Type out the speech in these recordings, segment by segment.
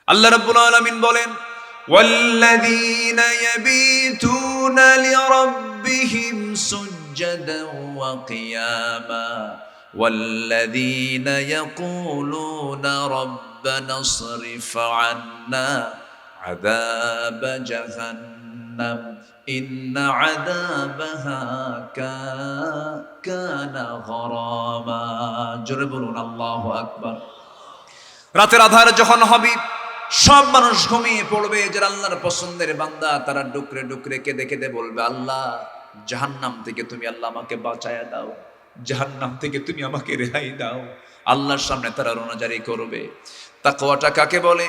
আল্লাহ রাব্বুল আলামিন বলেন, ওয়াল্লাযীনা ইয়াবীতুনা লিরাব্বিহিম সুজদান ওয়া কিয়ামা ওয়াল্লাযীনা ইয়াকুলুনা রাব্বানা ইসরিফ আন্না আযাবা জাহান্নাম ইন্না আযাবাহা কানা গরামা। জোরে বলুন আল্লাহু আকবার। রাতের আধার যখন হবে, সব মানুষ ঘুমিয়ে পড়বে, যারা আল্লাহর পছন্দের বান্দা তারা ডুকরে ডুকরে কেঁদে কেঁদে বলবে, আল্লাহ জাহান্নাম থেকে তুমি আল্লাহ আমাকে বাঁচায়া দাও, জাহান্নাম থেকে তুমি আমাকে রেহাই দাও। আল্লাহর সামনে তারা রোনাজারি করবে। তাকওয়াটা কাকে বলে?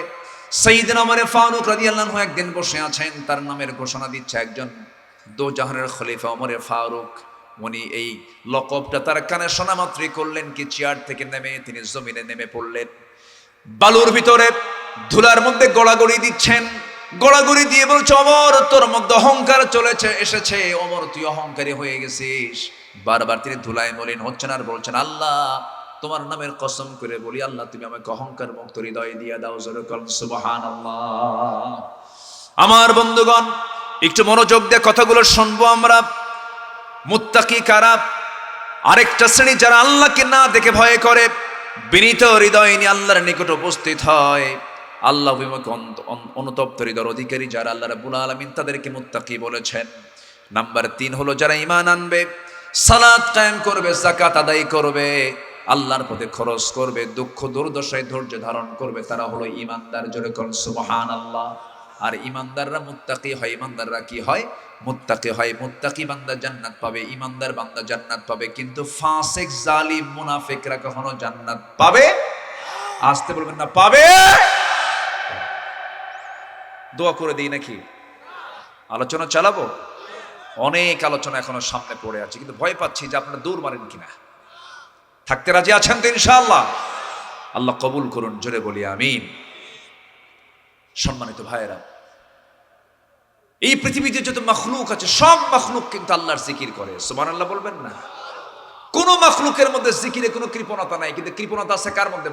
সাইয়েদনা ওমর ফারুক রাদিয়াল্লাহু আনহু একদিন বসে আছেন, তার নামের ঘোষণা দিচ্ছে একজন দোজাহানের খলিফা ওমর ফারুক। উনি এই লকবটা তার কানে শোনা মাত্রই করলেন কি, চেয়ার থেকে নেমে তিনি জমিনে নেমে পড়লেন। বালুর ভিতরে ধুলার মধ্যে গড়াগড়ি দিচ্ছেন, গড়াগড়ি দিয়ে বলছে, ওমর তোর মধ্যে অহংকার চলেছে এসেছে, ওমর তুই অহংকারী হয়ে গেছিস। বারবার তিনি ধুলায় মলিন হচ্ছেন আর বলছেন, আল্লাহ তোমার নামের কসম করে বলি, আল্লাহ তুমি আমাকে অহংকার মুক্ত হৃদয় দিয়ে দাও। জোরে বলুন সুবহানাল্লাহ। আমার বন্ধুগণ, একটু মনোযোগ দিয়ে কথাগুলো শুনবো আমরা। মুত্তাকি কারা? আরেকটা শ্রেণী যারা আল্লাহকে না দেখে ভয় করে, বিনীত হৃদয় নিয়ে আল্লাহর নিকট উপস্থিত হয়, আল্লাহ অভিমুখী অনুতপ্ত হৃদয়ের অধিকারী যারা, আল্লাহ রাব্বুল আলামিন তাদেরকে মুত্তাকি বলেছেন। নাম্বার 3 হলো যারা ঈমান আনবে, সালাত কায়েম করবে, যাকাত আদায় করবে, আল্লাহর পথে খরচ করবে, দুঃখ দুর্দশায় ধৈর্য ধারণ করবে, তারা হলো ঈমানদার। জোরে বলুন সুবহানাল্লাহ। আর ঈমানদাররা মুত্তাকি হয়। ঈমানদাররা কি হয়? মুত্তাকি হয়। মুত্তাকি বান্দা জান্নাত পাবে, ঈমানদার বান্দা জান্নাত পাবে। কিন্তু ফাসিক, জালিম, মুনাফিকরা কখনো জান্নাত পাবে? আসতে বলবেন না, পাবে? দোয়া করে দিই নাকি? আলোচনা চালাবো? অনেক আলোচনা এখনো সামনে পড়ে আছে, কিন্তু ভয় পাচ্ছি যে আপনারা দূর মারেন কিনা। থাকতে রাজি আছেন তো ইনশাআল্লাহ? আল্লাহ কবুল করুন, জোরে বলি আমিন। সম্মানিত ভাইয়েরা, এই পৃথিবীতে যত মাখলুক আছে সব মাখলুক কিন্তু আল্লাহর জিকির করে। সুবহানাল্লাহ বলবেন না? কোন মাখলুকের মধ্যে জিকিরে কোনো কৃপণতা নাই, কিন্তু কৃপণতা আছে কার মধ্যে?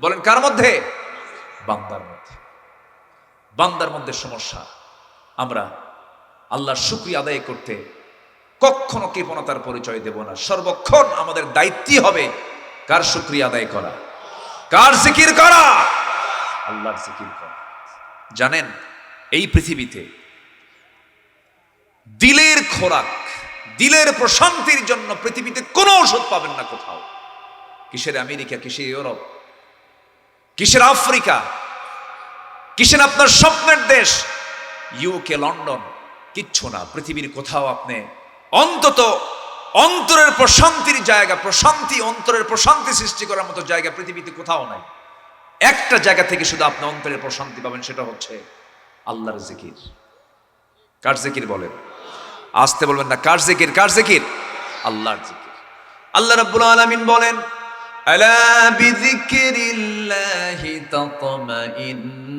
বলেন কার মধ্যে? বান্দার মধ্যে। বান্দার মধ্যে সমস্যা। আমরা আল্লাহর শুকরিয়া আদায় করতে কখনো কৃপণতার পরিচয় দেব না। সর্বক্ষণ আমাদের দায়িত্বই হবে কার শুকরিয়া আদায় করা, কার জিকির করা? আল্লাহর জিকির করা। জানেন, এই পৃথিবীতে দিলের খোরাক, দিলের প্রশান্তির জন্য পৃথিবীতে কোনো ওষুধ পাবেন না কোথাও। কিসের আমেরিকা, কিসের ইউরোপ, কিসের আফ্রিকা, কিসের আপনার স্বপ্নের দেশ ইউকে, লন্ডন, কিচ্ছু না। পৃথিবীর কোথাও আপনি অন্তত অন্তরের প্রশান্তির জায়গা, প্রশান্তি, অন্তরের প্রশান্তি সৃষ্টি করার মতো জায়গা পৃথিবীতে কোথাও নাই। একটা জায়গা থেকে শুধু আপনি অন্তরের প্রশান্তি পাবেন, সেটা হচ্ছে আল্লাহর জিকির। কার জিকির বলেন? আসতে বলবেন না, কার জিকির? কার জিকির? আল্লাহর জিকির। আল্লাহ রাব্বুল আলামিন বলেন, আলা বিযিকরিল্লাহি তাতমাইন্নুল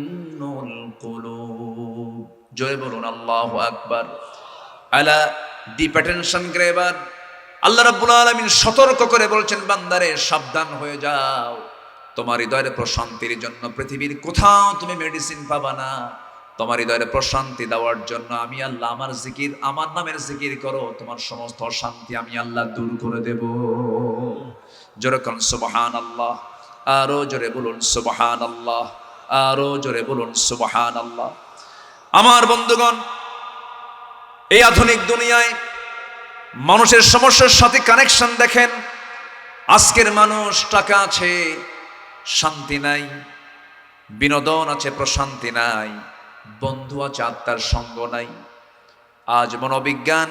কুলুব। জোরে বলুন আল্লাহু আকবার। আলা, ডিপ অ্যাটেনশন গ্র্যাবার। আল্লাহ রাব্বুল আলামিন সতর্ক করে বলছেন, বান্দারে সাবধান হয়ে যাও, তোমার হৃদয়ের প্রশান্তির জন্য পৃথিবীর কোথাও তুমি মেডিসিন পাবা না। তোমার হৃদয়ের প্রশান্তি দেওয়ার জন্য আমি আল্লাহ আমার জিকির, আমার নামের জিকির করো, তোমার সমস্ত অশান্তি আমি আল্লাহ দূর করে দেব। জোরে বলুন সুবহানাল্লাহ। আরো জোরে বলুন সুবহানাল্লাহ। আরো জোরে বলুন সুবহানাল্লাহ। আমার বন্ধুগণ, এই আধুনিক দুনিয়ায় মানুষের সমস্যার সাথে কানেকশন দেখেন। আজকের মানুষ টাকা আছে, শান্তি নাই, বিনোদন আছে, প্রশান্তি নাই, বন্ধু আছে, আত্মার সঙ্গ নাই। আজ মনোবিজ্ঞান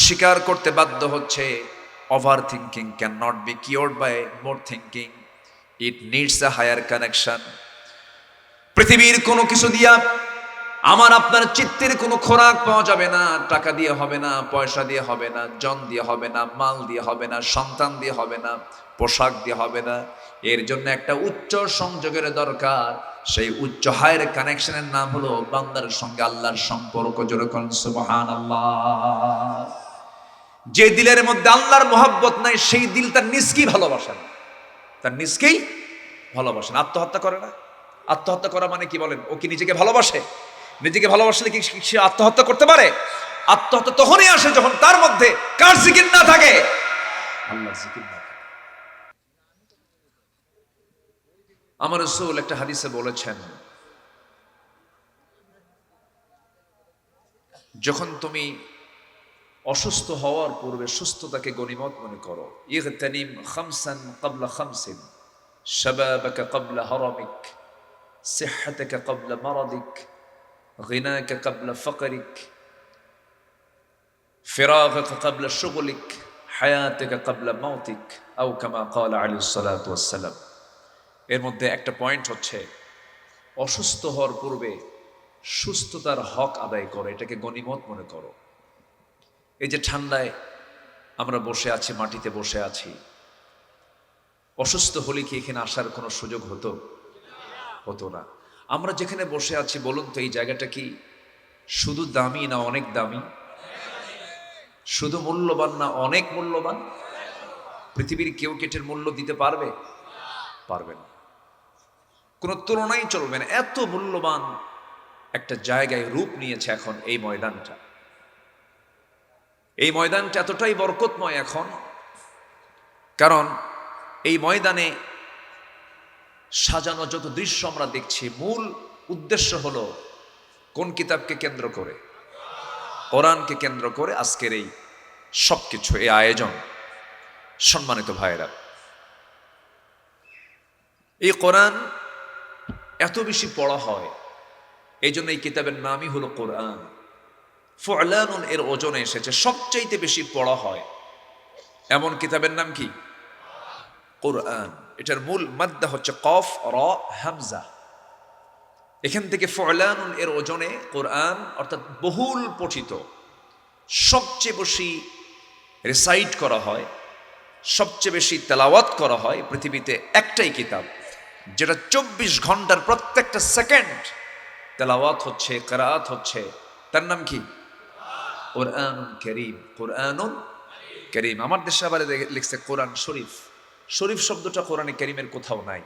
স্বীকার করতে বাধ্য হচ্ছে, over thinking can not be cured by more thinking, it needs a higher connection. পৃথিবীর কোনো কিছু দিয়া আমার আপনার চিত্তের কোনো খোরাক পাওয়া যাবে না। টাকা দিয়ে হবে না, পয়সা দিয়ে হবে না, জন দিয়ে হবে না, মাল দিয়ে হবে না, সন্তান দিয়ে হবে না, পোশাক দিয়ে হবে না। এর জন্য একটা উচ্চ সংযোগের দরকার। সেই উচ্চ হায়ের কানেকশনের নাম হলো বান্দার সঙ্গে আল্লাহর সম্পর্ক। জোরে বলুন সুবহানাল্লাহ। যে দিলের মধ্যে আল্লাহর মহব্বত নাই, সেই দিল তার নিজকেই ভালোবাসে না, তার নিজকেই ভালোবাসে না। আত্মহত্যা করে না, আত্মহত্যা করা মানে কি বলেন? ও কি নিজেকে ভালোবাসে? নিজেকে ভালোবাসলে কি সে আত্মহত্যা করতে পারে? আত্মহত্যা তখনই আসে যখন তার মধ্যে কার জিকির না থাকে? আল্লাহর জিকির না থাকে। আমার রাসূল একটা হাদিসে বলেছেন, যখন তুমি অসুস্থ হওয়ার পূর্বে সুস্থতাকে গনিমত মনে করো। ইগতানিম খামসান ক্বাবলা খামসিন, শাবাবাকা ক্বাবলা হারামিক, সিহহাতাকা ক্বাবলা মারাদিক, গিনাকা ক্বাবলা ফাকরিক, ফিরাগাকা ক্বাবলা শুগলিক, হায়াতাকা ক্বাবলা মাউতিক, আও কামা ক্বালা আলাইহিস সালাতু ওয়াস সালাম। এর মধ্যে একটা পয়েন্ট হচ্ছে, অসুস্থ হওয়ার পূর্বে সুস্থতার হক আদায় করো, এটাকে গনিমত মনে করো। এই যে ঠান্ডায় আমরা বসে আছি, মাটিতে বসে আছি, অসুস্থ হলে কি এখানে আসার কোনো সুযোগ হতো না? আমরা যেখানে বসে আছি বলুন তো, এই জায়গাটা কি শুধু দামি না অনেক দামি? শুধু মূল্যবান না অনেক মূল্যবান? পৃথিবীর কেউ এটার মূল্য দিতে পারবে না। কোনো তুলনাই চলবে না। এত মূল্যবান একটা জায়গায় রূপ নিয়েছে এখন এই ময়দানটা। এই ময়দানটা এতটাই বরকতময় এখন, কারণ এই ময়দানে সাজানো যত দৃশ্য আমরা দেখছি, মূল উদ্দেশ্য হলো কোন কিতাবকে কেন্দ্র করে? কোরআনকে কেন্দ্র করে আজকের এই সবকিছু, এই আয়োজন। সম্মানিত ভাইয়েরা, এই কোরআন এত বেশি পড়া হয়, এই জন্য এই কিতাবের নামই হলো কোরআন। ফুলানুন এর ওজনে এসেছে, সবচাইতে বেশি পড়া হয় এমন কিতাবের নাম কি? কোরআন। এটার মূল মাদ্দা হচ্ছে কফ র হামজা। এখান থেকে ফুলানুন এর ওজনে কোরআন, অর্থাৎ বহুল পঠিত, সবচেয়ে বেশি রিসাইট করা হয়, সবচেয়ে বেশি তেলাওয়াত করা হয় পৃথিবীতে একটাই কিতাব, যেটা 24 ঘন্টার প্রত্যেকটা সেকেন্ড তেলাওয়াত হচ্ছে, কিরাআত হচ্ছে। তার নাম কি? কোরআনুন কারীম। কোরআনুন কারীম। আমার দেশে আবার লিখছে কোরআন শরীফ। শরীফ শব্দটা কোরআনে কারীমের কোথাও নাই।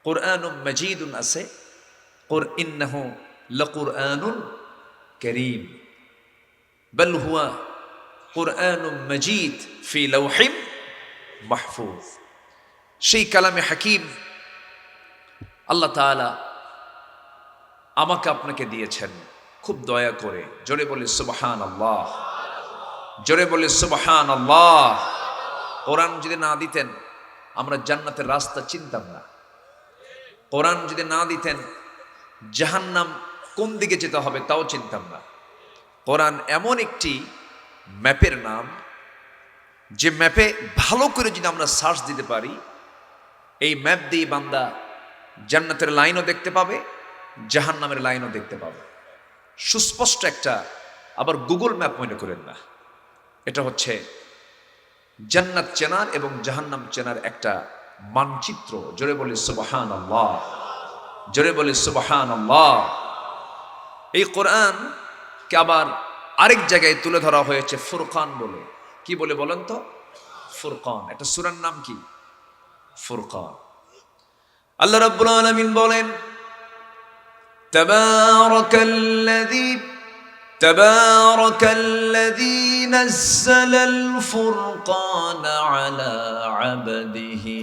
কোরআনুম মাজিদুন আছে, ইন্নাহু লাকুরআনুন কারীম, বাল হুয়া কোরআনুম মাজিদ ফি লাওহিম মাহফুজ। সেই কালামে হাকিম আল্লাহ তাআলা আমাকে আপনাকে দিয়েছেন খুব দয়া করে। জোরে বলি সুবহানাল্লাহ, জোরে বলি সুবহানাল্লাহ। কোরআন যদি না দিতেন আমরা জান্নাতের রাস্তা চিনতাম না। কোরআন যদি না দিতেন জাহান্নাম কোন দিকে যেতে হবে তাও চিনতাম না। কোরআন এমন একটি ম্যাপের নাম, যে ম্যাপে ভালো করে যদি আমরা সার্চ দিতে পারি, এই ম্যাপ দিয়ে বান্দা জান্নাতের লাইনও দেখতে পাবে, জাহান্নামের লাইনও দেখতে পাবে। সুস্পষ্ট একটা, আবার গুগল ম্যাপ মনে করেন না, এটা হচ্ছে জান্নাত চেনার এবং জাহান্নাম চেনার একটা মানচিত্র। জোরে বলি সুবহানাল্লাহ, জোরে বলি সুবহানাল্লাহ। এই কোরআনকে আবার আরেক জায়গায় তুলে ধরা হয়েছে ফুরকান বলে। কি বলে বলেন তো? ফুরকান। একটা সূরার নাম কি? ফুরকান। আল্লাহ রাব্বুল আলামিন বলেন, তাবারাকাল্লাযী নাযালাল ফুরকানা আলা আবদিহি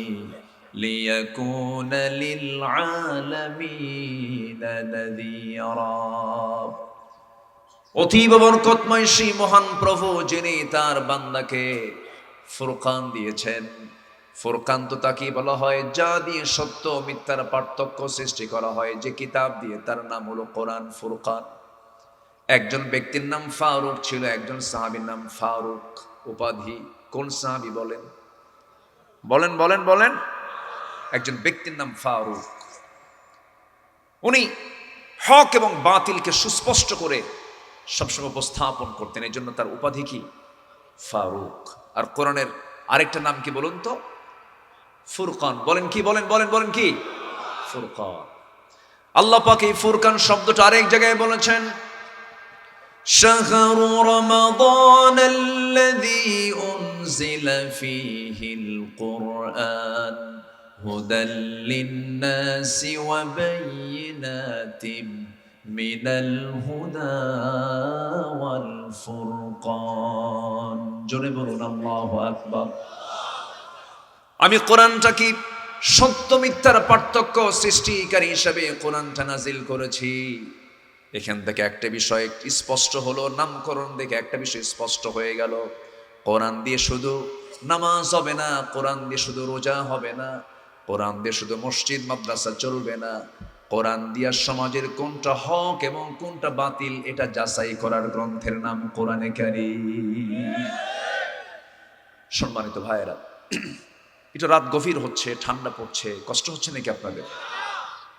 লিয়াকুনা লিল আলামিনা নাযীরা। অতীব বরকতময় সেই মহান প্রভু, যিনি তার বান্দাকে ফুরকান দিয়েছেন। ফুরকান তো তাকে বলা হয় যা দিয়ে সত্য মিথ্যার পার্থক্য সৃষ্টি করা হয়। যে কিতাব দিয়ে, তার নাম হলো কোরআন। ফুরকান। একজন ব্যক্তির নাম ফারুক ছিল, একজন সাহাবীর নাম ফারুক উপাধি। কোন সাহাবী বলেন? বলেন বলেন বলেন। একজন ব্যক্তির নাম ফারুক। উনি হক এবং বাতিলকে সুস্পষ্ট করে সবসময় উপস্থাপন করতেন, এই জন্য তার উপাধি কি? ফারুক। আর কোরআনের আরেকটা নাম কি বলুন তো? ফুরকান। বলেন কি? বলেন বলেন বলেন কি? ফুরকান। আল্লাহ পাক এই ফুরকান শব্দটা আরেক জায়গায় বলেছেন, শাহরু রমাদান আল্লাযী উনজিলা ফীহিল কুরআন হুদাল লিন্নাসি ওয়া বায়িনাতিম মিনাল হুদা ওয়াল ফুরকান। জোরে বলুন আল্লাহু আকবার। আমি কোরআনটা কি সত্য মিথ্যার পার্থক্য সৃষ্টিকারী হিসেবে কোরআনটা নাজিল করেছি। এখান থেকে একটা বিষয় স্পষ্ট হলো, নামকরণ দেখে একটা বিষয় স্পষ্ট হয়ে গেল। কোরআন দিয়ে শুধু নামাজ হবে না, কোরআন দিয়ে শুধু রোজা হবে না, কোরআন দিয়ে শুধু মসজিদ মাদ্রাসা চলবে না। কোরআন দিয়া সমাজের কোনটা হক এবং কোনটা বাতিল এটা যাচাই করার গ্রন্থের নাম কোরআনে কারীম। সম্মানিত ভাইয়েরা, এটা রাত গভীর হচ্ছে, ঠান্ডা পড়ছে, কষ্ট হচ্ছে নাকি আপনাদের?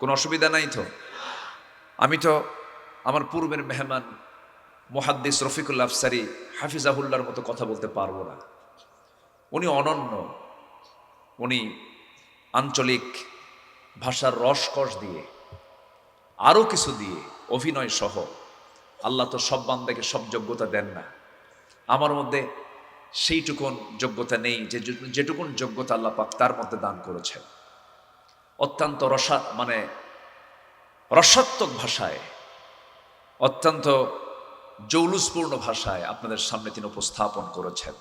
কোনো অসুবিধা নাই তো? আমি তো আমার পূর্বের মেহমান মুহাদ্দিস রফিকুল আফসারি হাফিজাহুল্লাহর মতো কথা বলতে পারবো না। উনি অনন্য, উনি আঞ্চলিক ভাষার রসকস দিয়ে আরও কিছু দিয়ে অভিনয় সহ, আল্লাহ তো সব বান্দাকে সব যোগ্যতা দেন না, আমার মধ্যে সেইটুকুন যোগ্যতা নেই যেটুকুন যোগ্যতা আল্লাহ পাক তার মধ্যে দান করেছেন। অত্যন্ত রসাত্মক ভাষায়, অত্যন্ত জৌলুসপূর্ণ ভাষায় আপনাদের সামনে তিনি উপস্থাপন করেছেন।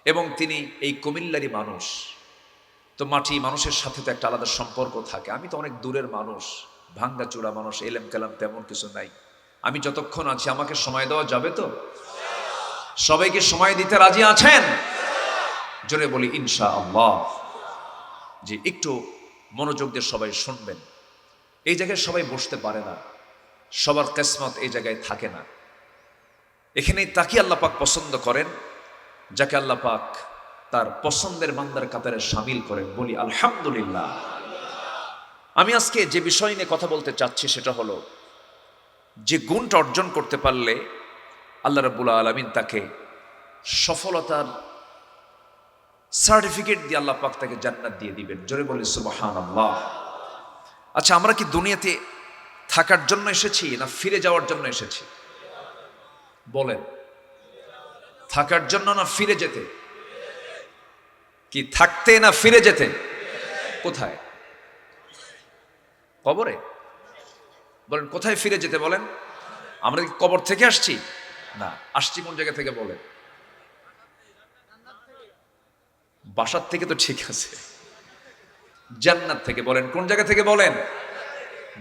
এবং তিনি এই কুমিল্লারই মানুষ, তো মাটি মানুষের সাথে তো একটা আলাদা সম্পর্ক থাকে। আমি তো অনেক দূরের মানুষ, ভাঙ্গাচূড়া মানুষ, এলেম কালাম তেমন কিছু নাই। আমি যতক্ষণ আছি আমাকে সময় দেওয়া যাবে তো? সবাইকে সময় দিতে রাজি আছেন? জোরে বলি ইনশাআল্লাহ। যে একটু মনোযোগ দিয়ে সবাই শুনবেন। এই জায়গায় সবাই বসতে পারে না, সবার কিসমত এই জায়গায় থাকে না। এখানেই তাকে আল্লাহ পাক পছন্দ করেন, যাকে আল্লাহ পাক তার পছন্দের বান্দার কাতারে শামিল করেন। বলি আলহামদুলিল্লাহ। আমি আজকে যে বিষয় নিয়ে কথা বলতে চাচ্ছি সেটা হলো, যে গুণটা অর্জন করতে পারলে আল্লাহ রাব্বুল আলামিন তাকে সফলতার সার্টিফিকেট দিয়ে আল্লাহ পাক তাকে জান্নাত দিয়ে দিবেন। জোরে বলি সুবহানাল্লাহ। আচ্ছা, আমরা কি দুনিয়াতে থাকার জন্য এসেছি না ফিরে যাওয়ার জন্য এসেছি? বলেন, থাকার জন্য না ফিরে যেতে? কি থাকতে না ফিরে যেতে? কোথায়? কবরে? বলেন কোথায় ফিরে যেতে বলেন? আমরা কি কবর থেকে আসছি? না, আসছি কোন জায়গা থেকে বলেন? বাসার থেকে তো ঠিক আছে, জান্নাত থেকে। বলেন কোন জায়গা থেকে বলেন?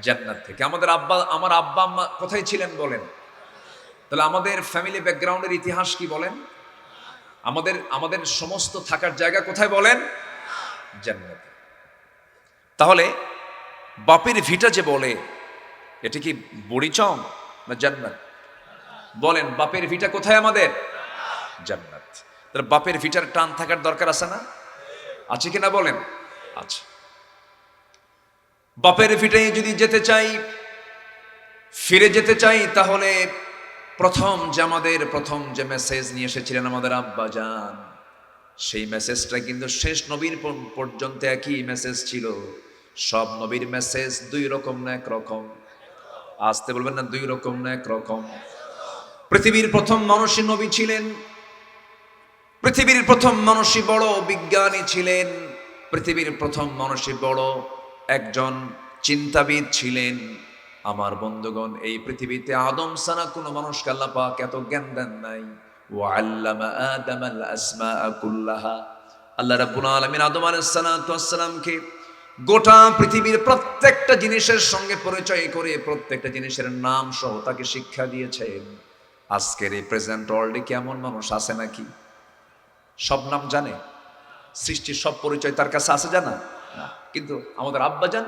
জান্নাত থেকে। আমার আব্বা আম্মা কোথায় ছিলেন বলেন? তাহলে আমাদের ফ্যামিলি ব্যাকগ্রাউন্ডের ইতিহাস কি বলেন? আমাদের সমস্ত থাকার জায়গা কোথায় বলেন? জান্নাত। তাহলে বাপের ভিটা যে বলে, এটা কি বড়িচং না জান্নাত? বলেন বাপের ভিটা কোথায় আমাদের? জান্নাত। তাহলে বাপের ভিটার টান থাকার দরকার আছে না? আছে কিনা বলেন? আছে। বাপের ভিটায় যদি যেতে চাই, ফিরে যেতে চাই, তাহলে প্রথম যে মেসেজ নিয়ে এসেছিলেন আমাদের আব্বা জান, সেই মেসেজটা কিন্তু শেষ নবীর পর্যন্ত একই মেসেজ ছিল। সব নবীর মেসেজ দুই রকম না এক রকম? আসতে বলবেন না, দুই রকম না এক রকম? পৃথিবীর প্রথম মানুষই নবী ছিলেন, পৃথিবীর প্রথম মানুষই বড় বিজ্ঞানী ছিলেন, পৃথিবীর প্রথম মানুষই বড় একজন চিন্তাবিদ ছিলেন। আমার বন্ধুগণ, এই পৃথিবীতে আদম ছাড়া কোনো মানুষকে আল্লাহ পাক এত জ্ঞান দেন নাই। ওয়া আল্লামা আদামাল আসমাআ কুল্লাহা। আল্লাহ রাব্বুল আলামিন আদম আলাইহিস সালাতু ওয়াস সালামকে গোটা পৃথিবীর প্রত্যেকটা জিনিসের সঙ্গে পরিচয় করে, প্রত্যেকটা জিনিসের নাম সহ তাকে শিক্ষা দিয়েছেন। আজকের এই প্রেজেন্ট ওয়ার্ল্ডে কি এমন মানুষ আছে নাকি সব নাম জানে? সৃষ্টির সব পরিচয় তার কাছে আছে জানা না? কিন্তু আমাদের আব্বাজান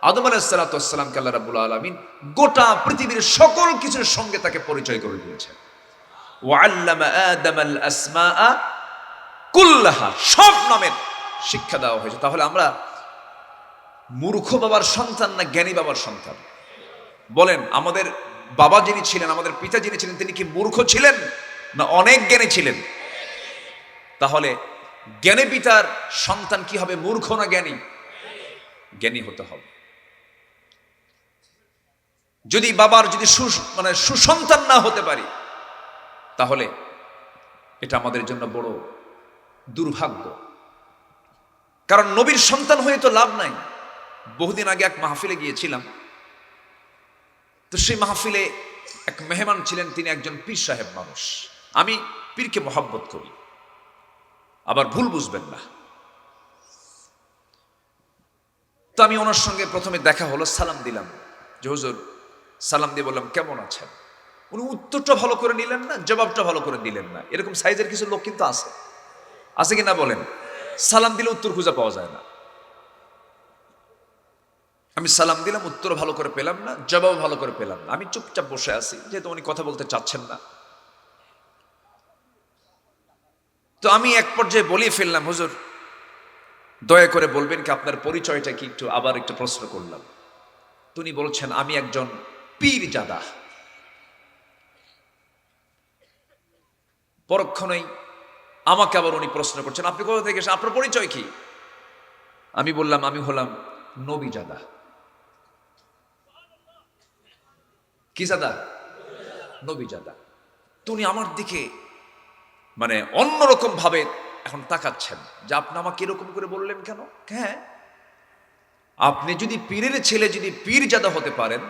আদম আলাইহিস সালাতু ওয়াস সালামকে আল্লাহ রাব্বুল আলামিন গোটা পৃথিবীর সকল কিছুর সঙ্গে তাকে পরিচয় করে দিয়েছেন। ওয়া আল্লামা আদামাল আসমাআ কুল্লাহা, সব নামের শিক্ষা দেওয়া হয়েছে। তাহলে আমরা মূর্খ বাবার সন্তান না জ্ঞানী বাবার সন্তান? বলেন, আমাদের বাবা যিনি ছিলেন, আমাদের পিতা যিনি ছিলেন, তিনি কি মূর্খ ছিলেন না অনেক জ্ঞানী ছিলেন? তাহলে জ্ঞানী পিতার সন্তান কি হবে, মূর্খ না জ্ঞানী? জ্ঞানী হতে হবে। যদি বাবার সুসন্তান না হতে পারি, তাহলে এটা আমাদের জন্য বড় দুর্ভাগ্য। কারণ নবীর সন্তান হয়ে তো লাভ নাই। বহুদিন আগে এক মাহফিলে গিয়েছিলাম, তো সেই মাহফিলে এক মেহমান ছিলেন, তিনি একজন পীর সাহেব মানুষ। আমি পীরকে মহব্বত করি, আবার ভুল বুঝবেন না। তো আমি ওনার সঙ্গে প্রথমে দেখা হলো, সালাম দিলাম, যে হুজুর, সালাম দিয়ে বললাম কেমন আছেন। উনি উত্তরটা ভালো করে নিলেন না, জবাবটা ভালো করে দিলেন না। এরকম সাইজের কিছু লোক কিন্তু আছে, আছে কিনা বলেন? সালাম দিলে উত্তর খুঁজে পাওয়া যায় না। আমি সালাম দিলাম, উত্তর ভালো করে পেলাম না, জবাব ভালো করে পেলাম না। আমি চুপচাপ বসে আছি, যেহেতু উনি কথা বলতে চাচ্ছেন না। তো আমি এক পর্যায়ে বলিয়ে ফেললাম, হুজুর দয়া করে বলবেন কি আপনার পরিচয়টা কি, একটু আবার একটু প্রশ্ন করলাম। তিনি বলছেন আমি একজন পীরজাদা। পরক্ষণেই আমাকে আবার উনি প্রশ্ন করছেন, আপনি কোথা থেকে এসেছেন, আপনার পরিচয় কি? আমি বললাম আমি হলাম নবীজাদা। কি জাদা? নবীজাদা। তুমি আমার দিকে মানে অন্যরকম ভাবে এখন তাকাচ্ছেন, যে আপনি আমাকে এরকম করে বললেন কেন? হ্যাঁ, আপনি যদি পীরের ছেলে, যদি পীরজাদা হতে পারেন,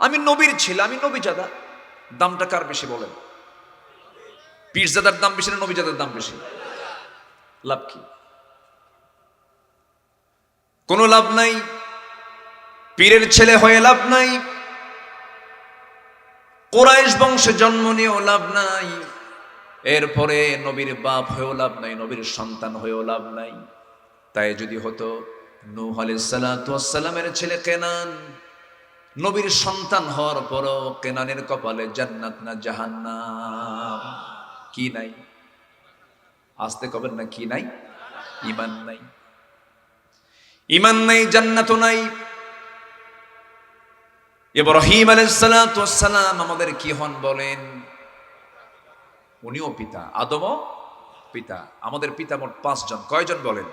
আমি নবীর ছেলে, আমি নবীজাদা। দামটা কার বেশি বলেন? পীরজাদার দাম বেশি না নবীজাদার দাম বেশি? লাভ কি? কোনো লাভ নাই। পীরের ছেলে হয়ে লাভ নাই, কুরাইশ বংশে জন্ম নিয়েও লাভ নাই, এরপরে নবীর বাপ হয়েও লাভ নাই, নবীর সন্তান হয়েও লাভ নাই। তাই যদি হতো নূহ আলাইহিস সালাতু ওয়াস সালামের ছেলে কেনান, নবীর সন্তান হওয়ার পরও কেনানের কপালে জান্নাত না জাহান্নাম? কি নাই? আসতে কবেন না, কি নাই? ঈমান নাই। ঈমান নাই, জান্নাতও নাই। ইব্রাহিম আলাইহিস সালাতু ওয়াস সালাম আমাদের কি হন বলেন? উনিও পিতা, আদমও পিতা। আমাদের পিতা মোট 5 জন। কয়জন বলেন?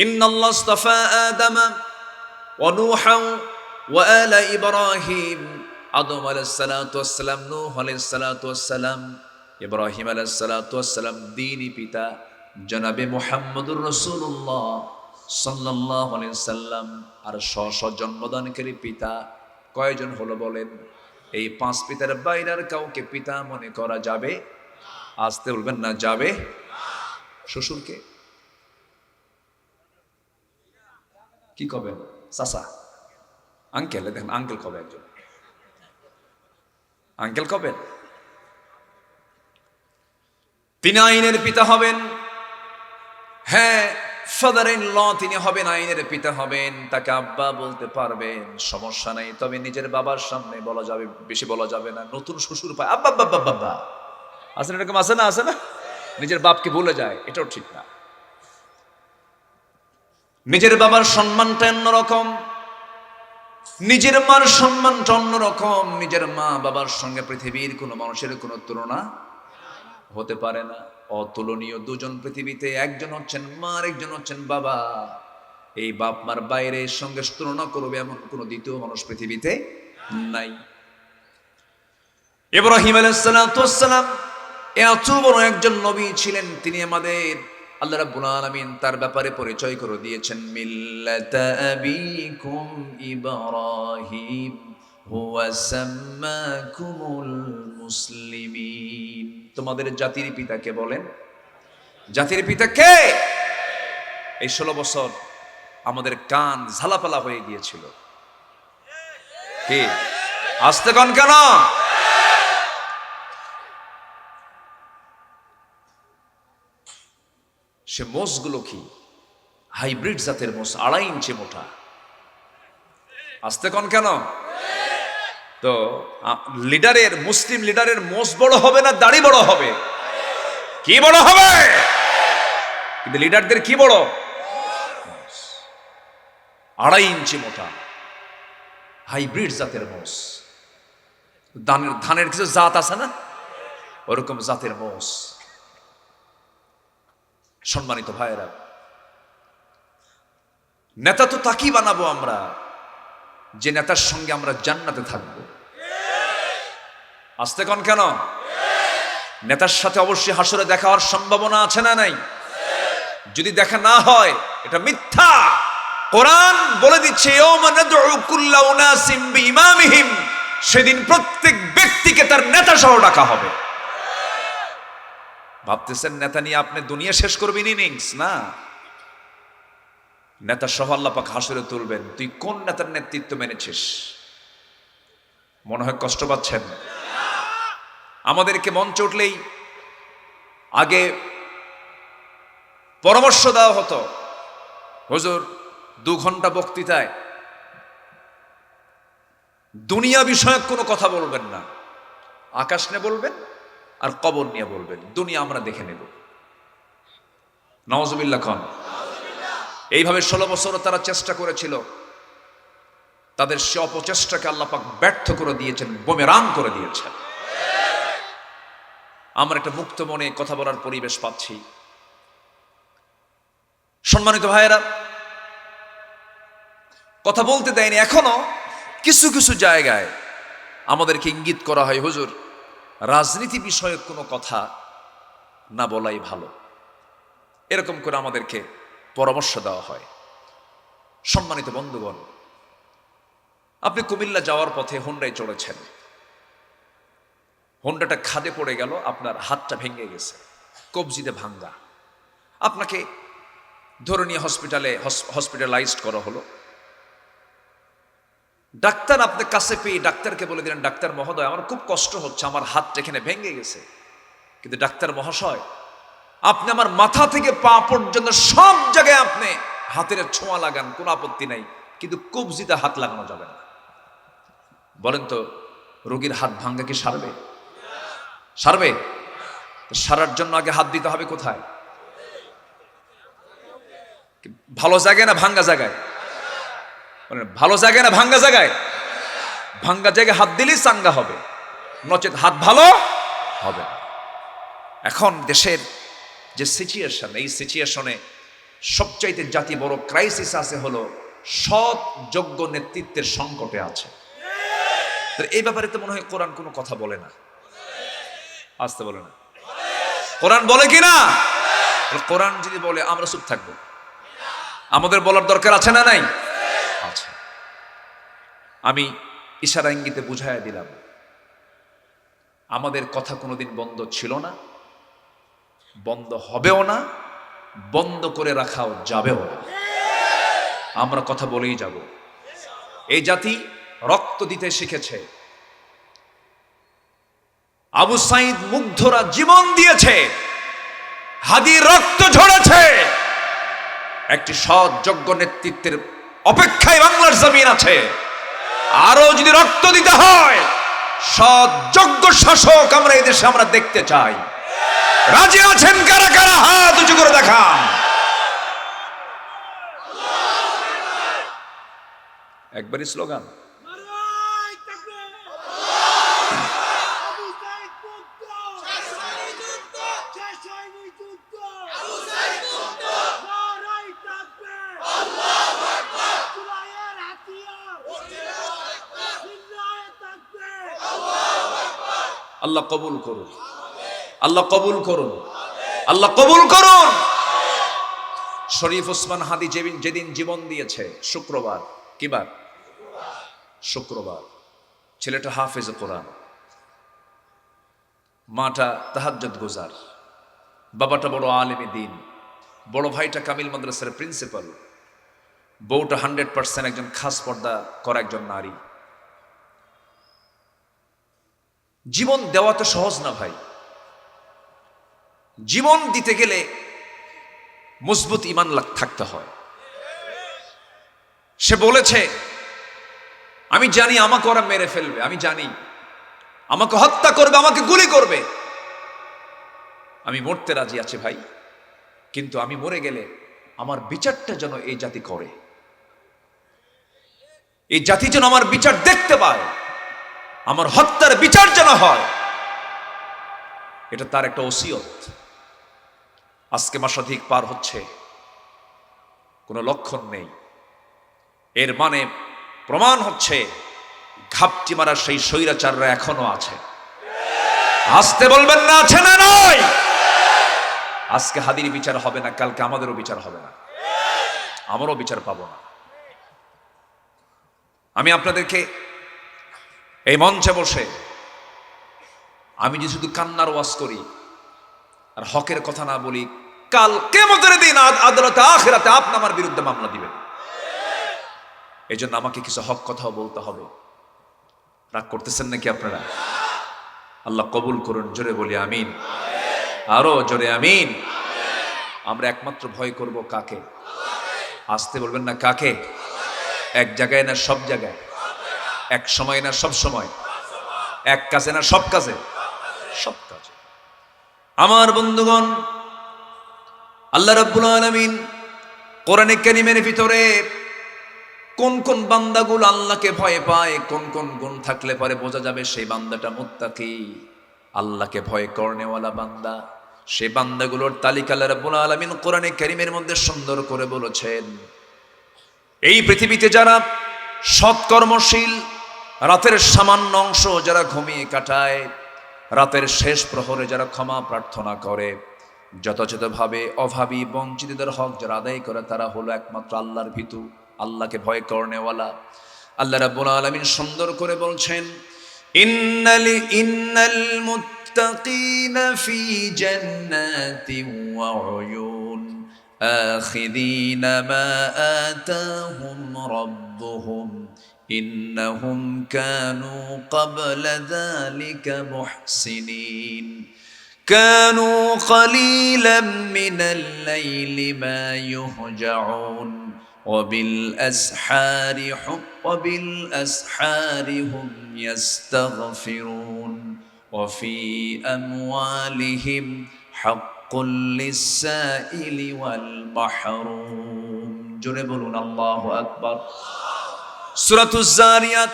ইন্নাল্লাহ ইসতাফা আদামা ওয়া নূহান ওয়া আলা ইব্রাহিম। আদম আলাইহিস সালাতু ওয়াস সালাম, নূহ আলাইহিস সালাতু ওয়াস সালাম, ইব্রাহিম আলাইহিস সালাতু ওয়াস সালাম দ্বীনি পিতা জনাবে মুহাম্মদুর রাসূলুল্লাহ সাল্লাল্লাহু আলাইহি সাল্লাম। আর জন্মদানকারী পিতা কয়জন হলো বলেন? এই 5 পিতার বাইরের কাউকে পিতা মনে করা যাবে? আসতে বলবেন না, যাবে। শ্বশুরকে কি কবেন? চাচা, আঙ্কেল। দেখেন আঙ্কেল কবে? একজন আঙ্কেল কবেন? তিনি আইনের পিতা হবেন। হ্যাঁ, ফাদার ইন ল তিনি হবেন, আইনের পিতা হবেন। তাকে আব্বা বলতে পারবেন, সমস্যা নাই। তবে নিজের বাবার সামনে বলা যাবে, বেশি বলা যাবে না। নতুন শ্বশুর পায় আব্বা বাবা বাবা, আছে না? এরকম আছে না? আছে না? নিজের বাপকে ভুলে যায়, এটাও ঠিক না। নিজের বাবার সম্মানটা অন্যরকম, নিজের মার সম্মানটা অন্যরকম। নিজের মা বাবার সঙ্গে পৃথিবীর কোনো মানুষের কোনো তুলনা হতে পারে না। অতুলনীয় দুজন পৃথিবীতে, একজন হচ্ছেন মা, আর একজন হচ্ছেন বাবা। এই বাপ মার বাইরে সঙ্গে তুলনা করবে এমন কোন দ্বিতীয় মানুষ পৃথিবীতে নাই। ইব্রাহিম আলাইহিস সালাতু ওয়াস সালাম এত বড় একজন নবী ছিলেন, তিনি আমাদের আল্লাহ রাব্বুল আলামিন তার ব্যাপারে পরিচয় করে দিয়েছেন, মিল্লাতা আবিকুম ইব্রাহিম হুয়া সাম্মাকুমুল মুসলিমিন। তোমাদের জাতির পিতা কে বলেন? জাতির পিতা কে? এই 16 বছর আমাদের কান ঝালাপালা হয়ে গিয়েছিল। কে? আসতে কন কেন? সে মোষগুলো কি হাইব্রিড জাতের মোষ, 2.5 ইঞ্চি মোটা। আসতে কন কেন? তো লিডারের, মুসলিম লিডারের মোষ বড় হবে না দাড়ি বড় হবে? কি বড় হবে? কিন্তু লিডারদের কি বড়? 2.5 ইঞ্চি মোটা হাইব্রিড জাতের মোষ। ধানের কিছু জাত আছে না, ওরকম জাতের মোষ। সম্মানিত ভাইয়েরা, নেতা তো তাকেই বানাবো আমরা যে নেতার সঙ্গে আমরা জান্নাতে থাকবো। আসতে কন কেন? নেতার সাথে অবশ্যই হাসরে দেখা হওয়ার সম্ভাবনা আছে না নাই? যদি দেখা না হয় এটা মিথ্যা। কোরআন বলে দিচ্ছে ইয়াউমা নাদউ কুল্লা উনাসিম বিইমামিহিম, সেদিন প্রত্যেক ব্যক্তিকে তার নেতা সহ ডাকা হবে। ভাবতেছেন নেতা নিয়ে আপনি দুনিয়া শেষ করবেন, ইনিংস না। নেতা সহ আল্লাহ পাক হাসরে তুলবেন, তুই কোন নেতার নেতৃত্ব মেনেছিস। মনে হয় কষ্ট পাচ্ছেন। আমাদেরকে মঞ্চে উঠলেই আগে পরামর্শ দেওয়া হতো, হুজুর 2 ঘন্টা বক্তৃতায় দুনিয়া বিষয়ক কোনো কথা বলবেন না, আকাশ নিয়ে বলবেন আর কবর নিয়ে বলবেন, দুনিয়া আমরা দেখে নেব। নাউজুবিল্লাহ খান। এইভাবে 16 বছর তারা চেষ্টা করেছিল, তাদের সে অপচেষ্টাকে আল্লাহ পাক ব্যর্থ করে দিয়েছেন, বুমেরাং করে দিয়েছেন। আমরা একটা মুক্ত মনে কথা বলার পরিবেশ পাচ্ছি। সম্মানিত ভাইয়েরা, কথা বলতে দেয়নি। এখনো কিছু কিছু জায়গায় আমাদেরকে ইঙ্গিত করা হয়, হুজুর রাজনীতি বিষয়ক কোনো কথা না বলাই ভালো, এরকম করে আমাদেরকে পরামর্শ দেওয়া হয়। সম্মানিত বন্ধুগণ, আপনি কুমিল্লা যাওয়ার পথে হোন্ডায় চড়েছেন, হোন্ডাটা খাদে পড়ে গেল, আপনার হাতটা ভেঙে গেছে, কবজিতে ভাঙ্গা, আপনাকে ধরে নিয়ে হসপিটালাইজড করা হলো। ডাক্তার আপনার কাছে পেয়ে ডাক্তারকে বলে দিলেন, ডাক্তার মহোদয় আমার খুব কষ্ট হচ্ছে, আমার হাতটা এখানে ভেঙে গেছে। কিন্তু ডাক্তার মহাশয়, আপনি আমার মাথা থেকে পা পর্যন্ত সব জায়গায় আপনি হাতের ছোঁয়া লাগান, কোনো আপত্তি নাই, কিন্তু কবজিতে হাত লাগানো যাবে না। বলেন তো, রোগীর হাত ভাঙ্গা কি সারবে? সারবে? সারার জন্য আগে হাত দিতে হবে কোথায়? ভালো জায়গায় না ভাঙ্গা জায়গায়? ভালো জায়গায় না ভাঙ্গা জায়গায়? ভাঙ্গা জায়গায় হাত দিলেই চাঙ্গা হবে, নচেত হাত ভালো হবে। এখন দেশের যে সিচুয়েশন, এই সিচুয়েশনে সবচাইতে জাতি বড় ক্রাইসিস আছে হলো সৎ যোগ্য নেতৃত্বের সংকটে আছে। এই ব্যাপারে তো মনে হয় কোরআন কোনো কথা বলে না। আসতে বলে না, কোরআন বলে কি না? কোরআন যদি বলে আমরা চুপ থাকবো? আমাদের বলার দরকার আছে না নাই? আছে। আমি ইশারা ইঙ্গিতে বুঝাইয়া দিলাম, আমাদের কথা কোনোদিন বন্ধ ছিল না, বন্ধ হবেও না, বন্ধ করে রাখাও যাবেও না। আমরা কথা বলেই যাব। এই জাতি রক্ত দিতে শিখেছে। আবু সাইদ মুগ্ধরা জীবন দিয়েছে, হাদি রক্ত ঝরেছে। একটি সৎ যোগ্য নেতৃত্বের অপেক্ষায় বাংলার জমিন আছে। আরো যদি রক্ত দিতে হয়, সৎ যোগ্য শাসক আমরা এই দেশে আমরা দেখতে চাই। রাজি আছেন কারা কারা? হাত উঁচু করে দেখান। একবারই স্লোগান। আল্লাহ কবুল করুন, আল্লাহ কবুল করুন, আল্লাহ কবুল করুন। শরীফ ওসমান হাদি যেদিন জীবন দিয়েছে শুক্রবার, কি বার? শুক্রবার। ছেলেটা হাফেজ কোরআন, মাটা তাহাজ্জুদ গুজার, বাবাটা বড় আলেমে দ্বীন, বড় ভাইটা কামিল মাদ্রাসার প্রিন্সিপাল, বউটা 100% একজন খাস পর্দা করা একজন নারী। জীবন দেওয়া তো সহজ না ভাই। জীবন দিতে গেলে মজবুত ঈমান থাকতে হয়। সে বলেছে, আমি জানি আমাকে ওরা মেরে ফেলবে, আমি জানি আমাকে হত্যা করবে, আমাকে গুলি করবে, আমি মরতে রাজি আছি ভাই, কিন্তু আমি মরে গেলে আমার বিচারটা যেন এই জাতি করে, এই জাতি যেন আমার বিচার দেখতে পায়, আমার হত্যার বিচার যেন হয়। এটা তার একটা ওসিয়ত। আজকে মাসাধিক পার হচ্ছে, কোনো লক্ষণ নেই। এর মানে প্রমাণ হচ্ছে ঘাপটি মারা সেই স্বৈরাচাররা এখনো আছে। আসতে বলবেন না, আছে না নয়? আজকে হাদির বিচার হবে না, কালকে আমাদেরও বিচার হবে না, আমারও বিচার পাবো না। আমি আপনাদেরকে এই মঞ্চে বসে আমি যে শুধু কান্নার ওয়াজ করি আর হকের কথা না বলি, কাল কিয়ামতের দিন আদালতে আখিরাতে আপনি আমার বিরুদ্ধে মামলা দিবেন। এই জন্য আমাকে কিছু হক কথাও বলতে হবে। রাগ করতেছেন নাকি আপনারা? আল্লাহ কবুল করুন, জোরে বলি আমিন, আরো জোরে আমিন। আমরা একমাত্র ভয় করব কাকে? আসতে বলবেন না, কাকে? এক জায়গায় না সব জায়গায়, এক সময় না সব সময়, এক কাজে না সব কাজে, সব কাজে। আমার বন্ধুগণ, আল্লাহ রাব্বুল আলামিন কোরআনে কারীমের ভিতরে কোন কোন বান্দাগুলো আল্লাহকে ভয় পায়, কোন কোন গুণ থাকলে পরে বোঝা যাবে সেই বান্দাটা মুত্তাকি, আল্লাহকে ভয় করেনেওয়ালা বান্দা, সেই বান্দাগুলোর তালিকা আল্লাহ রাব্বুল আলামিন কোরআনে কারীমের মধ্যে সুন্দর করে বলেছেন। এই পৃথিবীতে যারা সৎকর্মশীল, রাতের সামান্য অংশ যারা ঘুমিয়ে কাটায়, রাতের শেষ প্রহরে যারা ক্ষমা প্রার্থনা করে, যথাযথভাবে অভাবী বঞ্চিতদের হক যারা আদায় করে, তারা হলো একমাত্র আল্লাহর ভীতু, আল্লাহকে ভয় করেনেওয়ালা। আল্লাহ রাব্বুল আলামিন সুন্দর করে বলছেন, ইন্নাল মুত্তাকিনা ফি জান্নাতিন ওয়া উয়ুন আখিযিনা মা আতাহুম রাব্বুহুম ইন্নাহুম কানু ক্বাবলা যালিকা মুহসিনিন কানু ক্বালীলাম মিনাল লাইলি মা ইউহজাউন وبالأسحار هم يستغفرون وفي أموالهم حق للسائل والمحروم জোরে বলুন আল্লাহু আকবার। সূরাতুজ জারিয়াত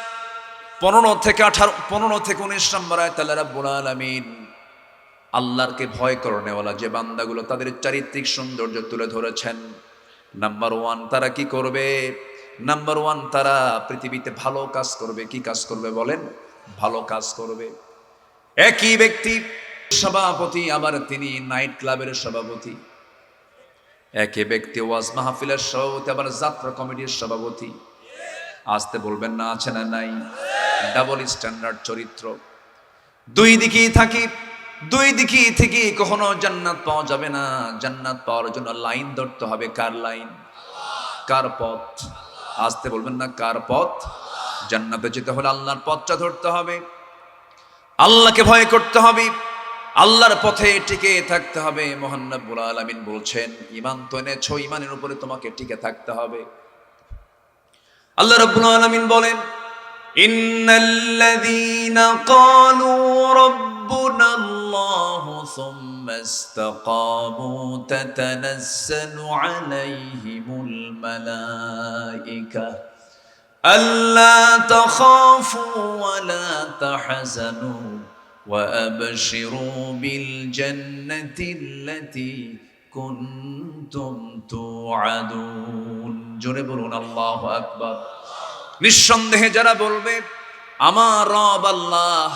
15 থেকে 19 নম্বর আয়াত আল্লাহ রাব্বুল আলামিন আল্লাহকে ভয় করেনেওয়ালা যে বান্দাগুলো, তাদের চারিত্রিক সৌন্দর্য তুলে ধরেছেন। নাম্বার 1 তারা কি করবে? নাম্বার 1 তারা পৃথিবীতে ভালো কাজ করবে। কি কাজ করবে বলেন? ভালো কাজ করবে। একই ব্যক্তি সভাপতি, আবার তিনি নাইট ক্লাবের সভাপতি। একই ব্যক্তি ওয়াজ মাহফিলের সভাপতি, আবার যাত্রা কমিটির সভাপতি। আসতে বলবেন না, আছে না নাই? ডাবল স্ট্যান্ডার্ড চরিত্র। দুই দিকেই থাকি, দুই দিকে থেকে কখনো জান্নাত পাওয়া যাবে না। জান্নাত পাওয়ার জন্য লাইন ধরতে হবে। কার লাইন? কার পথ? আসতে বলবেন না, কার পথ? জান্নাতে যেতে হলে আল্লাহর পথটা ধরতে হবে, আল্লাহকে ভয় করতে হবে, আল্লাহর পথে টিকে থাকতে হবে। মহান রব্বুল আলামিন বলছেন, ঈমান তো এনেছো, ঈমানের উপরে তোমাকে টিকে থাকতে হবে। আল্লাহ রাব্বুল আলামিন বলেন, ইন্নাল্লাযীনা ক্বালু রাব্বুনা আল্লাহু সুম্মা ইসতাকামু তাতানাজ্জালু আলাইহিমুল মালায়েকা আল্লা তাখাফু ওয়া লা তাহজানু ওয়া আবশিরু বিল জান্নাতিল্লাতী কুনতুম তুআদুন। জোরে বলুন আল্লাহু আকবার। নিঃসন্দেহে যারা বলবে আমার রব আল্লাহ,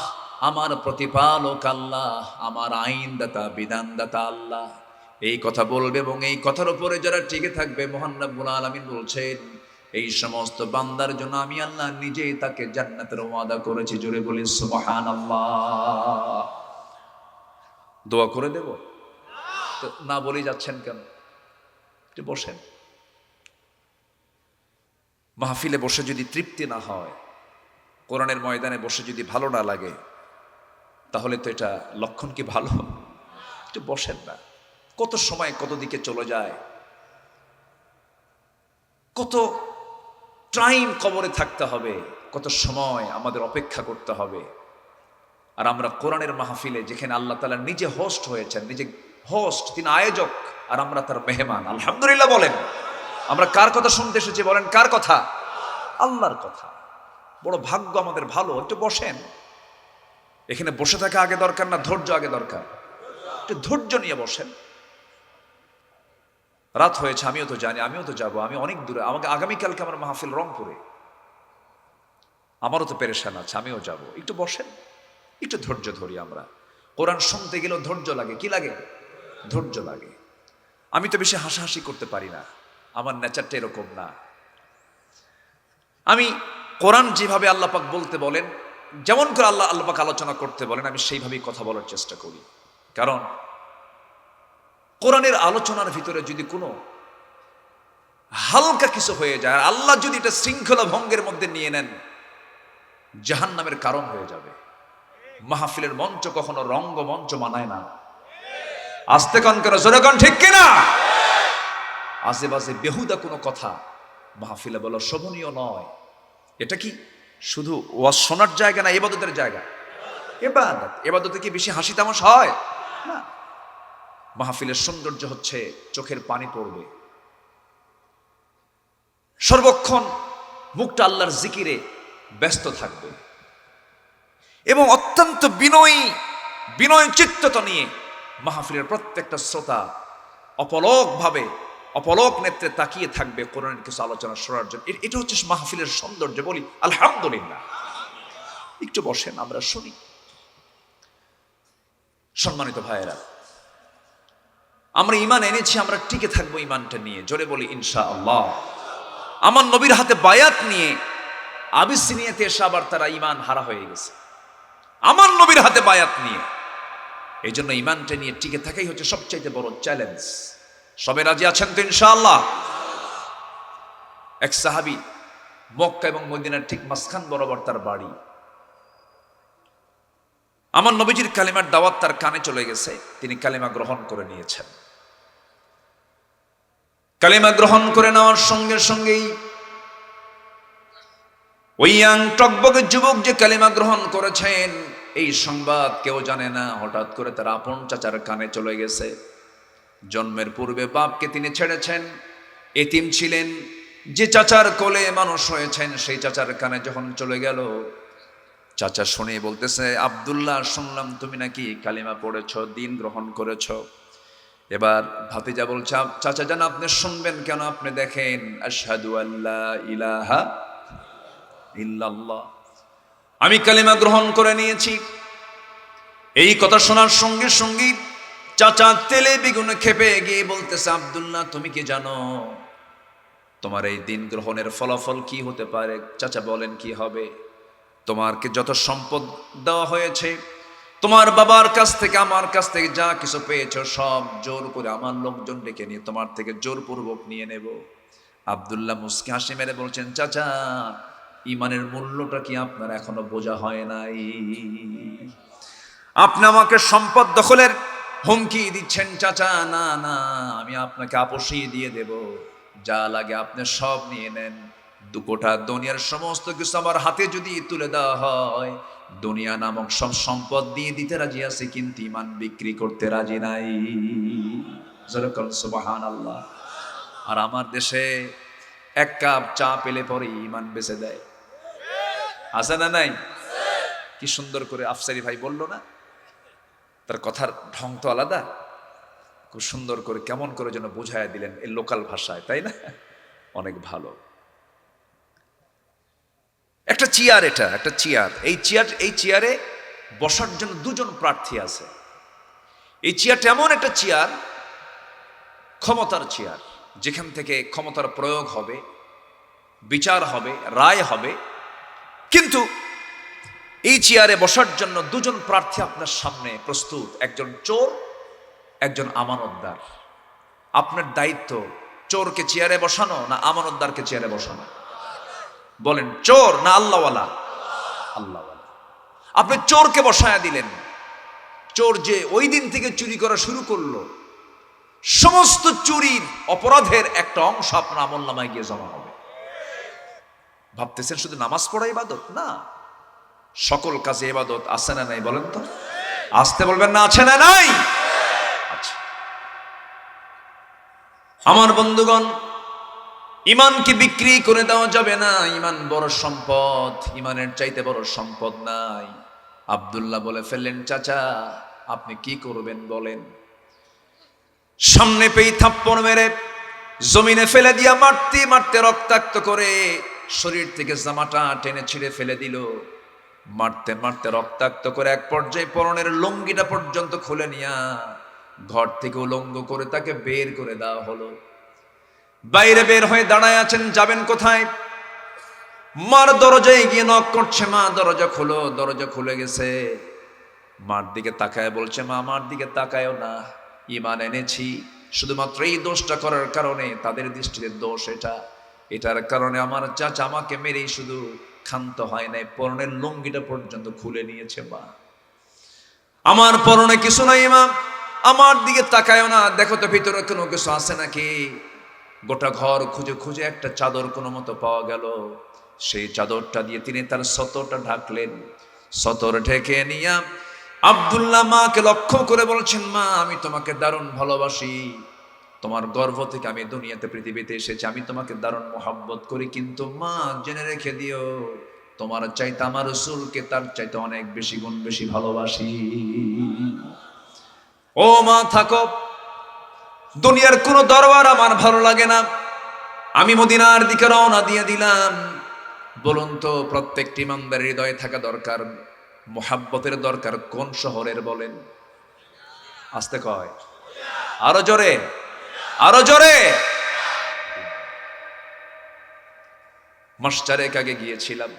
আমার প্রতিপালক আল্লাহ, আমার আইনদাতা বিধানদাতা আল্লাহ, এই কথা বলবে এবং এই কথার উপরে যারা টিকে থাকবে, মহান রব্বুল আলামিন বলছেন এই সমস্ত বান্দার জন্য আমি আল্লাহ নিজেই তাকে জান্নাতের ওয়াদা করেছি। জোরে বলি সুবহানাল্লাহ। দোয়া করে দেব না বলে যাচ্ছেন কেন? একটু বসেন। মাহফিলে বসে যদি তৃপ্তি না হয়, কোরআনের ময়দানে বসে যদি ভালো না লাগে, তাহলে তো এটা লক্ষণ কি ভালো? একটু বসেন না। কত সময় কত দিকে চলে যায়, কত টাইম কবরে থাকতে হবে, কত সময় আমাদের অপেক্ষা করতে হবে। আর আমরা কোরআনের মাহফিলে, যেখানে আল্লাহ তাআলা নিজে হোস্ট হয়েছেন, নিজে হোস্ট, তিনি আয়োজক, আর আমরা তার মেহমান। আলহামদুলিল্লাহ বলেন। আমরা কার কথা শুনতে এসেছি বলেন? কার কথা? আল্লাহর কথা। বড় ভাগ্য আমাদের ভালো। একটু বসেন। এখানে বসে থাকা আগে দরকার না ধৈর্য আগে দরকার? একটু ধৈর্য নিয়ে বসেন। রাত হয়েছে, আমিও তো জানি, আমিও তো যাব, আমি অনেক দূরে। আমাকে আগামীকালকে আমার মাহফিল রংপুরে, আমারও তো পেরেশান আছে, আমিও যাব। একটু বসেন, একটু ধৈর্য ধরি। আমরা কোরআন শুনতে গেলেও ধৈর্য লাগে। কি লাগে? ধৈর্য লাগে। আমি তো বেশি হাসাহাসি করতে পারি না, আমার নেচারটা এরকম না। আমি কোরআন যেভাবে আল্লাহ পাক বলতে বলেন, যেমন করে আল্লাহ পাক আলোচনা করতে বলেন, আমি সেইভাবেই কথা বলার চেষ্টা করি। কারণ কোরআনের আলোচনার ভিতরে যদি কোনো হালকা কিছু হয়ে যায়, আর আল্লাহ যদি এটা শৃঙ্খলা ভঙ্গের মধ্যে নিয়ে নেন, জাহান্নামের কারণ হয়ে যাবে। মাহফিলের মঞ্চ কখনো রঙ্গমঞ্চ মানায় না। আস্তে কন কেন, জোরে কন, ঠিক কিনা? আজে বাজে বেহুদা কোনো কথা মাহফিলে বলা শোভনীয় নয়। এটা কি শুধু ওয়াজ শোনার জায়গা না, ইবাদতের জায়গা। ইবাদতে কি বেশি হাসি তামাশা হয় না? মাহফিলের সৌন্দর্য হচ্ছে চোখের পানি পড়বে, সর্বক্ষণ মুখটা আল্লাহর জিকিরে ব্যস্ত থাকবে, এবং অত্যন্ত বিনয় চিত্ততা নিয়ে মাহফিলের প্রত্যেকটা শ্রোতা অপলক নেত্রে তাকিয়ে থাকবে কোরআনের কিছু আলোচনা শোনার জন্য। এটা হচ্ছে মাহফিলের সৌন্দর্য। বলি আলহামদুলিল্লাহ। একটু বসেন, আমরা শুনি। সম্মানিত ভাইয়েরা, আমরা ঈমান এনেছি, আমরা টিকে থাকবো ঈমানটা নিয়ে। জোরে বলি ইনশাআল্লাহ। আমার নবীর হাতে বায়াত নিয়ে আবিসিনিয়াতে এসে আবার তারা ঈমান হারা হয়ে গেছে, আমার নবীর হাতে বায়াত নিয়ে। এই জন্য ঈমানটা নিয়ে টিকে থাকাই হচ্ছে সবচাইতে বড় চ্যালেঞ্জ। সবাই রাজি আছেন তো ইনশাআল্লাহ? এক সাহাবী, মক্কা এবং মদিনার ঠিক মাঝখান বরাবর তার বাড়ি। আমার নবীজির কালিমার দাওয়াত তার কানে চলে গেছে, তিনি কালিমা গ্রহণ করে নিয়েছেন। কালিমা গ্রহণ করে নেওয়ার সঙ্গে সঙ্গেই ওই ইয়াং টকবগে যুবক যে কালিমা গ্রহণ করেছেন, এই সংবাদ কেউ জানে না। হঠাৎ করে তার আপন চাচার কানে চলে গেছে। জন্মের পূর্বে বাপকে তিনি ছেড়েছেন, এতিম ছিলেন। যে চাচার কোলে মানুষ হয়েছেন, সেই চাচার কানে যখন চলে গেল, চাচা শুনে বলতেছে, আব্দুল্লাহ, শুনলাম তুমি নাকি কালিমা পড়েছ, দিন গ্রহণ করেছ। এবার ভাতিজা বলছে, চাচা জান, আপনি শুনবেন কেন? আপনি দেখেন, আশহাদু আল্লা ইলাহা ইল্লাল্লাহ, আমি কালিমা গ্রহণ করে নিয়েছি। এই কথা শোনার সঙ্গে সঙ্গে চাচা তেলে বেগুনে খেপে গিয়ে বলতেছে, আব্দুল্লাহ, তুমি কি জানো তোমার এই দিন গ্রহণের ফলাফল কি হতে পারে? চাচা বলেন, কি হবে? তোমাকে যত সম্পদ দেওয়া হয়েছে, তোমার বাবার কাছ থেকে, আমার কাছ থেকে যা কিছু পেয়েছ, সব জোর করে আমার লোকজন ডেকে নিয়ে তোমার থেকে জোরপূর্বক নিয়ে নেব। আব্দুল্লাহ মুস্কি হাসি মেরে বলছেন, চাচা, ঈমানের মূল্যটা কি আপনার এখনো বোঝা হয় নাই? আপনি আমাকে সম্পদ দখলের হুমকি দিচ্ছেন। চাচা, না না, আমি আপনাকে আপোষিয়ে দিয়ে দেব, যা লাগে আপনি সব নিয়ে নেন। দুকোটা দুনিয়ার সমস্ত কিছু আমার হাতে যদি তুলে দেওয়া হয়, দুনিয়া নামক সব সম্পদ দিয়ে দিতে রাজি আছে, কিন্তু ঈমান বিক্রি করতে রাজি নাই। সুবহানাল্লাহ। আর আমার দেশে এক কাপ চা পেলে পরে ঈমান বেচে দেয়, আছে না নাই? কি সুন্দর করে আফসারি ভাই বলল না, তার কথার ঢং তো আলাদা, খুব সুন্দর করে কেমন করে যেন বোঝায় দিলেন এই লোকাল ভাষায়, তাই না? অনেক ভালো। একটা চেয়ার, এটা একটা চেয়ার। এই চেয়ারে বসার জন্য দুজন প্রার্থী আছে। এই চেয়ারটা এমন একটা চেয়ার, ক্ষমতার চেয়ার, যেখান থেকে ক্ষমতার প্রয়োগ হবে, বিচার হবে, রায় হবে। কিন্তু এই চেয়ারে বসার জন্য দুজন প্রার্থী আপনার সামনে প্রস্তুত, একজন চোর, একজন আমানতদার। আপনার দায়িত্ব চোরকে চেয়ারে বসানো না আমানতদারকে চেয়ারে বসানো? বলেন, চোর না আল্লাহওয়ালা? আল্লাহওয়ালা। আপনি চোরকে বসায়া দিলেন। চোর যে ওই দিন থেকে চুরি করা শুরু করলো, সমস্ত চুরির অপরাধের একটা অংশ আপনার আমলনামায় গিয়ে জমা হবে। ভাবতেছেন শুধু নামাজ পড়া ইবাদত? না, সকল কাজে ইবাদত। আছে না নাই বলেন তো? আসতে বলবেন না, আছে না নাই? আচ্ছা আমার বন্ধুগণ, ঈমানকে বিক্রি করে দেওয়া যাবে না। ঈমান বড় সম্পদ, ঈমানের চাইতে বড় সম্পদ নাই। আব্দুল্লাহ বলে ফেললেন, চাচা আপনি কি করবেন বলেন? সামনে পেয়ে থাপ্পড় মেরে জমিনে ফেলে দিয়া মারতে মারতে রক্তাক্ত করে শরীর থেকে জামাটা টেনে ছিঁড়ে ফেলে দিল। মারতে মারতে রক্তাক্ত করে এক পর্যায়ে পরনের লুঙ্গিটা পর্যন্ত খুলে নিয়া ঘর থেকে উলঙ্গ করে তাকে বের করে দেওয়া হলো। বাইরে বের হয়ে দাঁড়ায় আছেন, যাবেন কোথায়? মার দরজায় গিয়ে নক করছে, মা দরজা খোলো। দরজা খুলে গেছে। মার দিকে তাকায় বলছে, মা আমার দিকে তাকায়ও না, ঈমান এনেছি, শুধুমাত্র এই দোষটা করার কারণে তাদের দৃষ্টিতে দোষ এটার কারণে আমার চাচা আমাকে মেরেই শুধু ক্ষান্ত হয় নাই, পরনের লুঙ্গিটা পর্যন্ত খুলে নিয়েছে। মা আমার পরনে কিছু নাই, মা আমার দিকে তাকায়ও না, দেখো তো ভিতরে কোনো কিছু আছে নাকি। গোটা ঘর খুঁজে খুঁজে একটা চাদর কোনো মতো পাওয়া গেল। সেই চাদরটা দিয়ে তিনি তার সতরটা ঢাকলেন। সতর ঢেকে নিয়ে আব্দুল্লাহ মাকে লক্ষ্য করে বলছেন, মা আমি তোমাকে দারুণ ভালোবাসি, তোমার গর্ভ থেকে আমি দুনিয়াতে পৃথিবীতে এসেছি, আমি তোমাকে দারুণ মোহাব্বত করি, কিন্তু মা জেনে রেখে দিও তোমার চাইতে আমার রাসূলকে তার চাইতে অনেক বেশি গুণ বেশি ভালোবাসি। ও মা থাকো, দুনিয়ার কোনো দরবার আমার ভালো লাগে না, আমি মদিনার দিকে রওনা দিয়ে দিলাম। বলুন তো প্রত্যেকটি ইমানদারের হৃদয়ে থাকা দরকার, মোহাব্বতের দরকার কোন শহরের? বলেন আস্তে কয়, আরো জোরে, আরো জোরে। মাস চারেক আগে গিয়েছিলাম,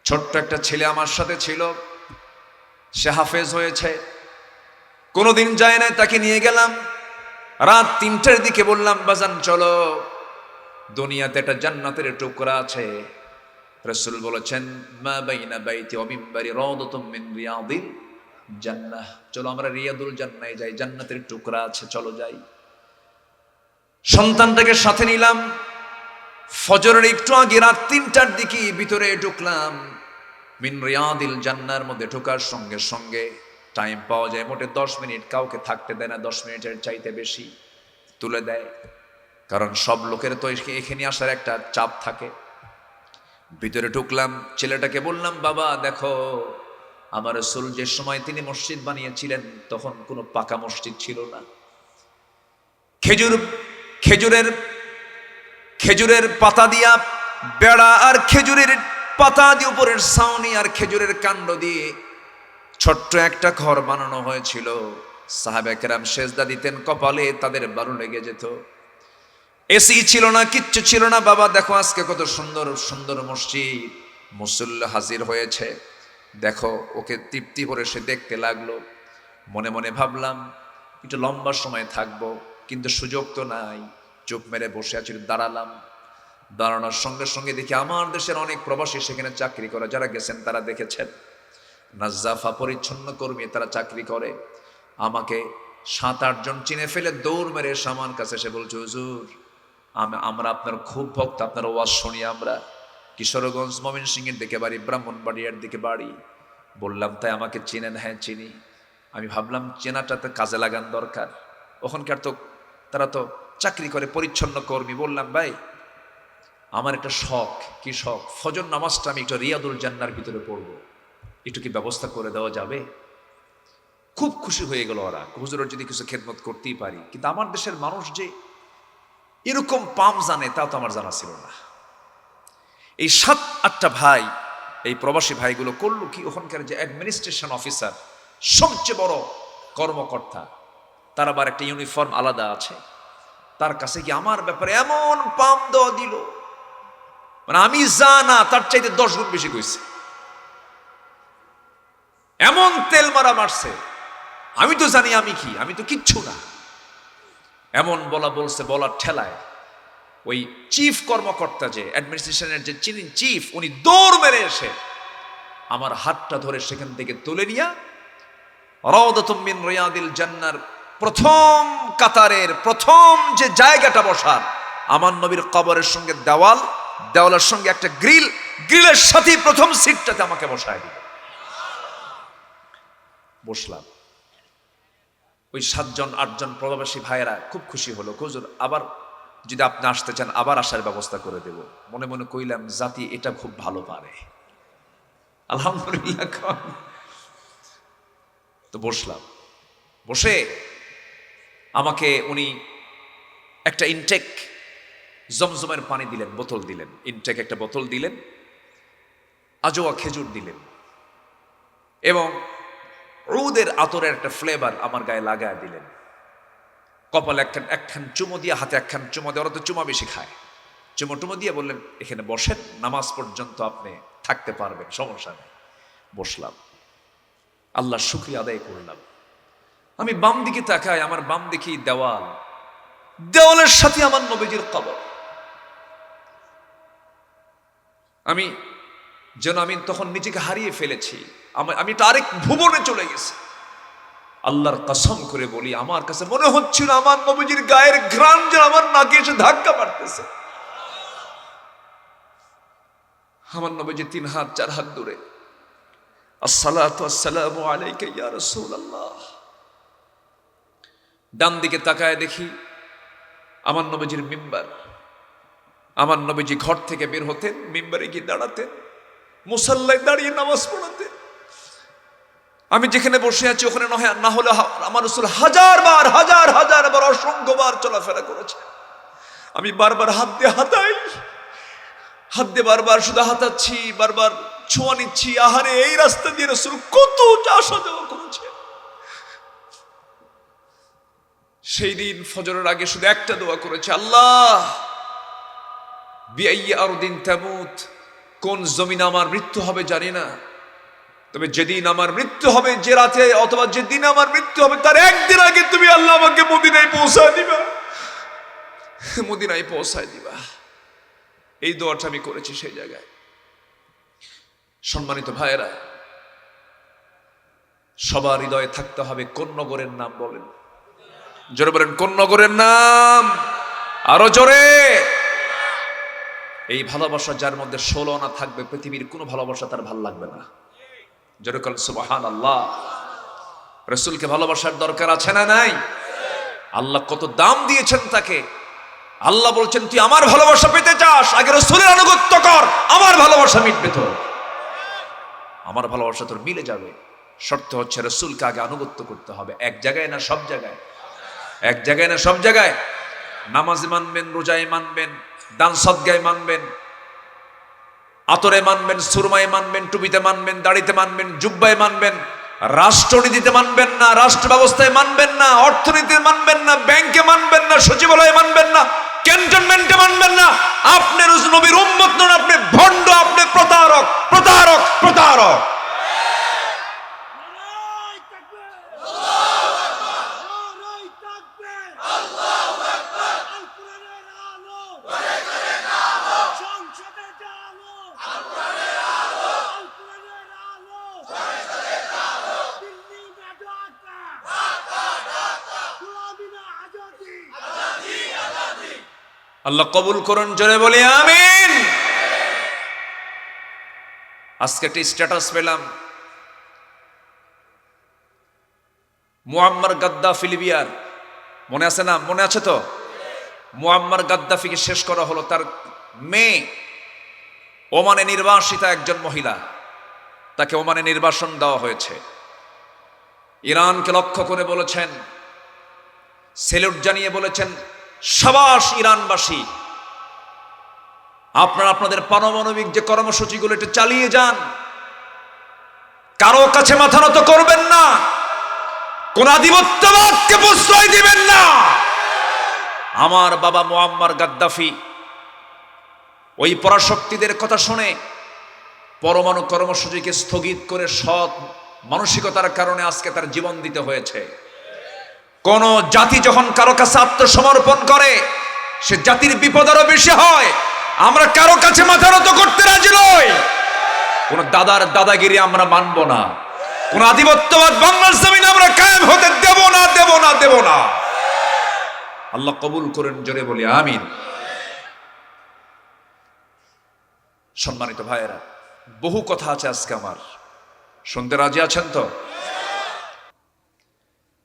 ছোট্ট একটা ছেলে আমার সাথে ছিল, সে হাফেজ হয়েছে, কোনোদিন যায় না, তাকে নিয়ে গেলাম। রাত ৩টার দিকে বললাম, বাজান চলো, দুনিয়াতে একটা জান্নাতের টুকরা আছে। রাসূল বলেছেন, মা বাইনা বাইতি ওয়া মিনবারি রাওদাতুম মিন রিয়াদিল জান্নাহ, চলো আমরা রিয়াদুল জান্নাহে যাই, জান্নাতের টুকরা আছে, চলো যাই। সন্তানটাকে সাথে নিলাম, ফজরের একটু আগে রাত ৩টার দিকে ভিতরে ঢুকলাম। মিন রিয়াদিল জান্নাহর মধ্যে ঢোকার সঙ্গে সঙ্গে টাইম পাওয়া যায় মোটে 10 মিনিট, কাউকে থাকতে দেয় না 10 মিনিটের চাইতে বেশি, তুলে দেয়, কারণ সব লোকের তো এখানে আসার একটা চাপ থাকে। ভিতরে ঢুকলাম, ছেলেটাকে বললাম, বাবা দেখো আমার রাসূল যে সময় তিনি মসজিদ বানিয়েছিলেন তখন কোনো পাকা মসজিদ ছিল না, খেজুরের পাতা দিয়া বেড়া আর খেজুরের পাতা দিয়ে উপরের ছাউনি আর খেজুরের কাণ্ড দিয়ে ছোট্ট একটা ঘর বানানো হয়েছিল। সাহাবায়ে কেরাম সেজদা দিতেন, কপালে তাদের বারু লেগে যেত। এসি ছিল না, কিচ্ছু ছিল না। বাবা দেখো আজকে কত সুন্দর সুন্দর মসজিদ, মুসল্লি হাজির হয়েছে, দেখো। ওকে তৃপ্তি করে সে দেখতে লাগলো। মনে মনে ভাবলাম একটু লম্বা সময় থাকবো, কিন্তু সুযোগ তো নাই, চোখ মেরে বসে আছি। দাঁড়ালাম, দাঁড়ানোর সঙ্গে সঙ্গে দেখি আমার দেশের অনেক প্রবাসী সেখানে চাকরি করে, যারা গেছেন তারা দেখেছেন, নাজ্জাফা পরিচ্ছন্ন কর্মী, তারা চাকরি করে। আমাকে 7-8 জন চিনে ফেলে দৌড় মেরে সামান কাছে এসে বলছে, হুজুর আমরা আপনার খুব ভক্ত, আপনার ওয়াজ শুনি আমরা, কিশোরগঞ্জ ময়মনসিংহের দিকে বাড়ি, ব্রাহ্মণবাড়িয়ার দিকে বাড়ি। বললাম, তাই আমাকে চিনেন? হ্যাঁ চিনি। আমি ভাবলাম চেনাটাতে কাজে লাগান দরকার, ওখানকার তো তারা তো চাকরি করে, পরিচ্ছন্ন কর্মী। বললাম, ভাই আমার একটা শখ। কি শখ? ফজর নামাজটা আমি একটু রিয়াদুল জান্নার ভিতরে পড়বো, একটু কি ব্যবস্থা করে দেওয়া যাবে? খুব খুশি হয়ে গেল ওরা, হুজুরের যদি কিছু খেদমত করতেই পারি। কিন্তু আমার দেশের মানুষ যে এরকম পাম জানে তা তো আমার জানা ছিল না। এই 7-8টা ভাই, এই প্রবাসী ভাইগুলো করলো কি, ওখানকার যে অ্যাডমিনিস্ট্রেশন অফিসার, সবচেয়ে বড় কর্মকর্তা, তার আবার একটা ইউনিফর্ম আলাদা আছে, তার কাছে কি আমার ব্যাপারে এমন পাম দেওয়া দিল, মানে আমি জানা তার চাইতে 10 গুণ বেশি কইছে, এমন তেল মারা মারছে। আমি তো জানি আমি কি, আমি তো কিচ্ছু না, এমন বলছে, বলার ঠেলায় ওই চিফ কর্মকর্তা, যে অ্যাডমিনিস্ট্রেশনের যে চিফ, উনি দৌড় মেরে এসে আমার হাতটা ধরে সেখান থেকে তুলে নিয়ে রাওদাতুম মিন রিয়াদিল জান্নার প্রথম কাতারের প্রথম যে জায়গাটা বসার, আমার নবীর কবরের সঙ্গে দেওয়ালের সঙ্গে একটা গ্রিলের সাথে প্রথম সিটটাতে আমাকে বসায় দিল। বসলাম। ওই 7-8 জন প্রবাসী ভাইয়েরা খুব খুশি হলো, হুজুর আবার যদি আপনি আসতে চান আবার আসার ব্যবস্থা করে দেব। মনে মনে কইলাম, জাতি এটা খুব ভালো পারে, আলহামদুলিল্লাহ। তো বসলাম, বসে আমাকে উনি একটা ইনটেক জমজমের পানি দিলেন, বোতল দিলেন, ইনটেক একটা বোতল দিলেন, আজোয়া খেজুর দিলেন, এবং উদের আতরের একটা ফ্লেভার আমার গায়ে লাগায় দিলেন। কপালে একখান চুমো দিয়ে, হাতে একখান চুমো দিয়ে, ওরা তো চুমা বেশি খায়, চুমো দিয়ে বললেন এখানে বসেন, নামাজ পর্যন্ত আপনি থাকতে পারবেন, সমস্যা নেই। বসলাম, আল্লাহর শুকরিয়া আদায় করলাম। আমি বাম দিকে তাকাই, আমার বাম দিকে দেওয়াল, দেওয়ালের সাথে আমার নবীজির কবর। আমি তখন নিজেকে হারিয়ে ফেলেছি, আমি তো আরেক ভুবনে চলে গেছি। আল্লাহর কসম করে বলি, আমার কাছে মনে হচ্ছিল আমার নবীজির গায়ের ঘ্রাণ যে আমার নাকে এসে ধাক্কা মারতেছে। আমার নবীজি 3 হাত 4 হাত দূরে, আসসালাতু আসসালামু আলাইকা ইয়া রাসূলুল্লাহ। ডান দিকে তাকায় দেখি আমার নবীজির মিম্বার। আমার নবীজি ঘর থেকে বের হতেন, মিম্বারে গিয়ে দাঁড়াতেন, মুসাল্লায় দাঁড়িয়ে নামাজ পড়াতেন। আমি যেখানে বসে আছি ওখানে না হলে আমার রাসূল হাজার বার অসংখ্যবার চলাফেরা করেছে। আমি বারবার হাত দিয়ে হাতাই, হাত দিয়ে বারবার শুধু হাতাচ্ছি, বারবার ছোঁয়া নিচ্ছি। আহারে, এই রাস্তা দিয়ে রাসূল কত আসা যাওয়া করেছে। সেই দিন ফজরের আগে শুধু একটা দোয়া করেছে, আল্লাহ বিআইয়ি আরদিন তামুত, কোন জমিনে আমার মৃত্যু হবে জানি না, তবে যেদিন আমার মৃত্যু হবে, যে রাতে অথবা যেদিন আমার মৃত্যু হবে, তার একদিন আগে তুমি আল্লাহ আমাকে মদিনায় পৌঁছায় দিবা, মদিনায় পৌঁছায় দিবা। এই দোয়াটা আমি করেছি সেই জায়গায়। সম্মানিত ভাইয়েরা, সবার হৃদয়ে থাকতে হবে কোন নগরের নাম? বলেন, জোরে বলেন, কোন নগরের নাম? আরো জোরে। এই ভালোবাসা যার মধ্যে 16 আনা থাকবে, পৃথিবীর কোনো ভালোবাসা তার ভাল লাগবে না। জোরে বলেন সুবহানাল্লাহ। রাসূলকে ভালোবাসার দরকার আছে না নাই? আল্লাহ কত দাম দিয়েছেন তাকে। আল্লাহ বলছেন, তুই আমার ভালোবাসা পেতে চাস, আগে রাসূলের আনুগত্য কর, আমার ভালোবাসা মিটবে তোর। আমার ভালোবাসা তোর মিলে যাবে। শর্ত হচ্ছে রাসূলকে আগে আনুগত্য করতে হবে। এক জায়গায় না সব জায়গায়, এক জায়গায় না সব জায়গায়। নামাজে মানবেন, রোজায় মানবেন, দান সদকায় মানবেন, আতরে মানবেন, সুরমায় মানবেন, টুপিতে মানবেন, দাড়িতে মানবেন, জুব্বায় মানবেন, রাষ্ট্রনীতিতে মানবেন না, রাষ্ট্র ব্যবস্থায় মানবেন না, অর্থনীতিতে মানবেন না, ব্যাংকে মানবেন না, সচিবালয়ে মানবেন না, ক্যান্টনমেন্টে মানবেন না। আপনি নবীর উম্মত নন, আপনি ভণ্ড, আপনি প্রতারক, প্রতারক, প্রতারক। আল্লাহ কবুল করুন, জোরে বলি আমিন। আজকে একটা স্ট্যাটাস পেলাম, মুআম্মার গাদ্দাফি লিবিয়ার, মনে আছে না? মনে আছে তো? মুআম্মার গাদ্দাফিকে শেষ করা হলো। তার মেয়ে ওমানে নির্বাসিতা একজন মহিলা, তাকে ওমানে নির্বাসন দেওয়া হয়েছে। ইরানকে লক্ষ্য করে বলেছেন, সেলুট জানিয়ে বলেছেন, সাবাস ইরানবাসী, আপনারা আপনাদের পারমাণবিক যে কর্মসূচিগুলো এটা চালিয়ে যান, কারো কাছে মাথা নত করবেন না, কোন আধিপত্যবাদকে প্রশ্রয় দিবেন না। আমার বাবা মুআম্মার গাদ্দাফি ওই পরাশক্তিদের কথা শুনে পরমাণু কর্মসূচিকে স্থগিত করে সৎ মানসিকতার কারণে আজকে তার জীবন দিতে হয়েছে। কোন জাতি যখন কারো কাছে আত্মসমর্পণ করে, সে জাতির বিপদ আরো বেশি হয়। আমরা কারো কাছে মাথা নত করতে রাজি নই। কোন দাদার দাদাগিরি আমরা মানব না, কোন আধিপত্যবাদ বাংলার জমিনে আমরা কায়েম হতে দেব না, দেব না, দেব না। আল্লাহ কবুল করেন, জোরে বলি আমিন। সম্মানিত ভাইয়েরা, বহু কথা আছে আজকে আমার, শুনতে রাজি আছেন তো?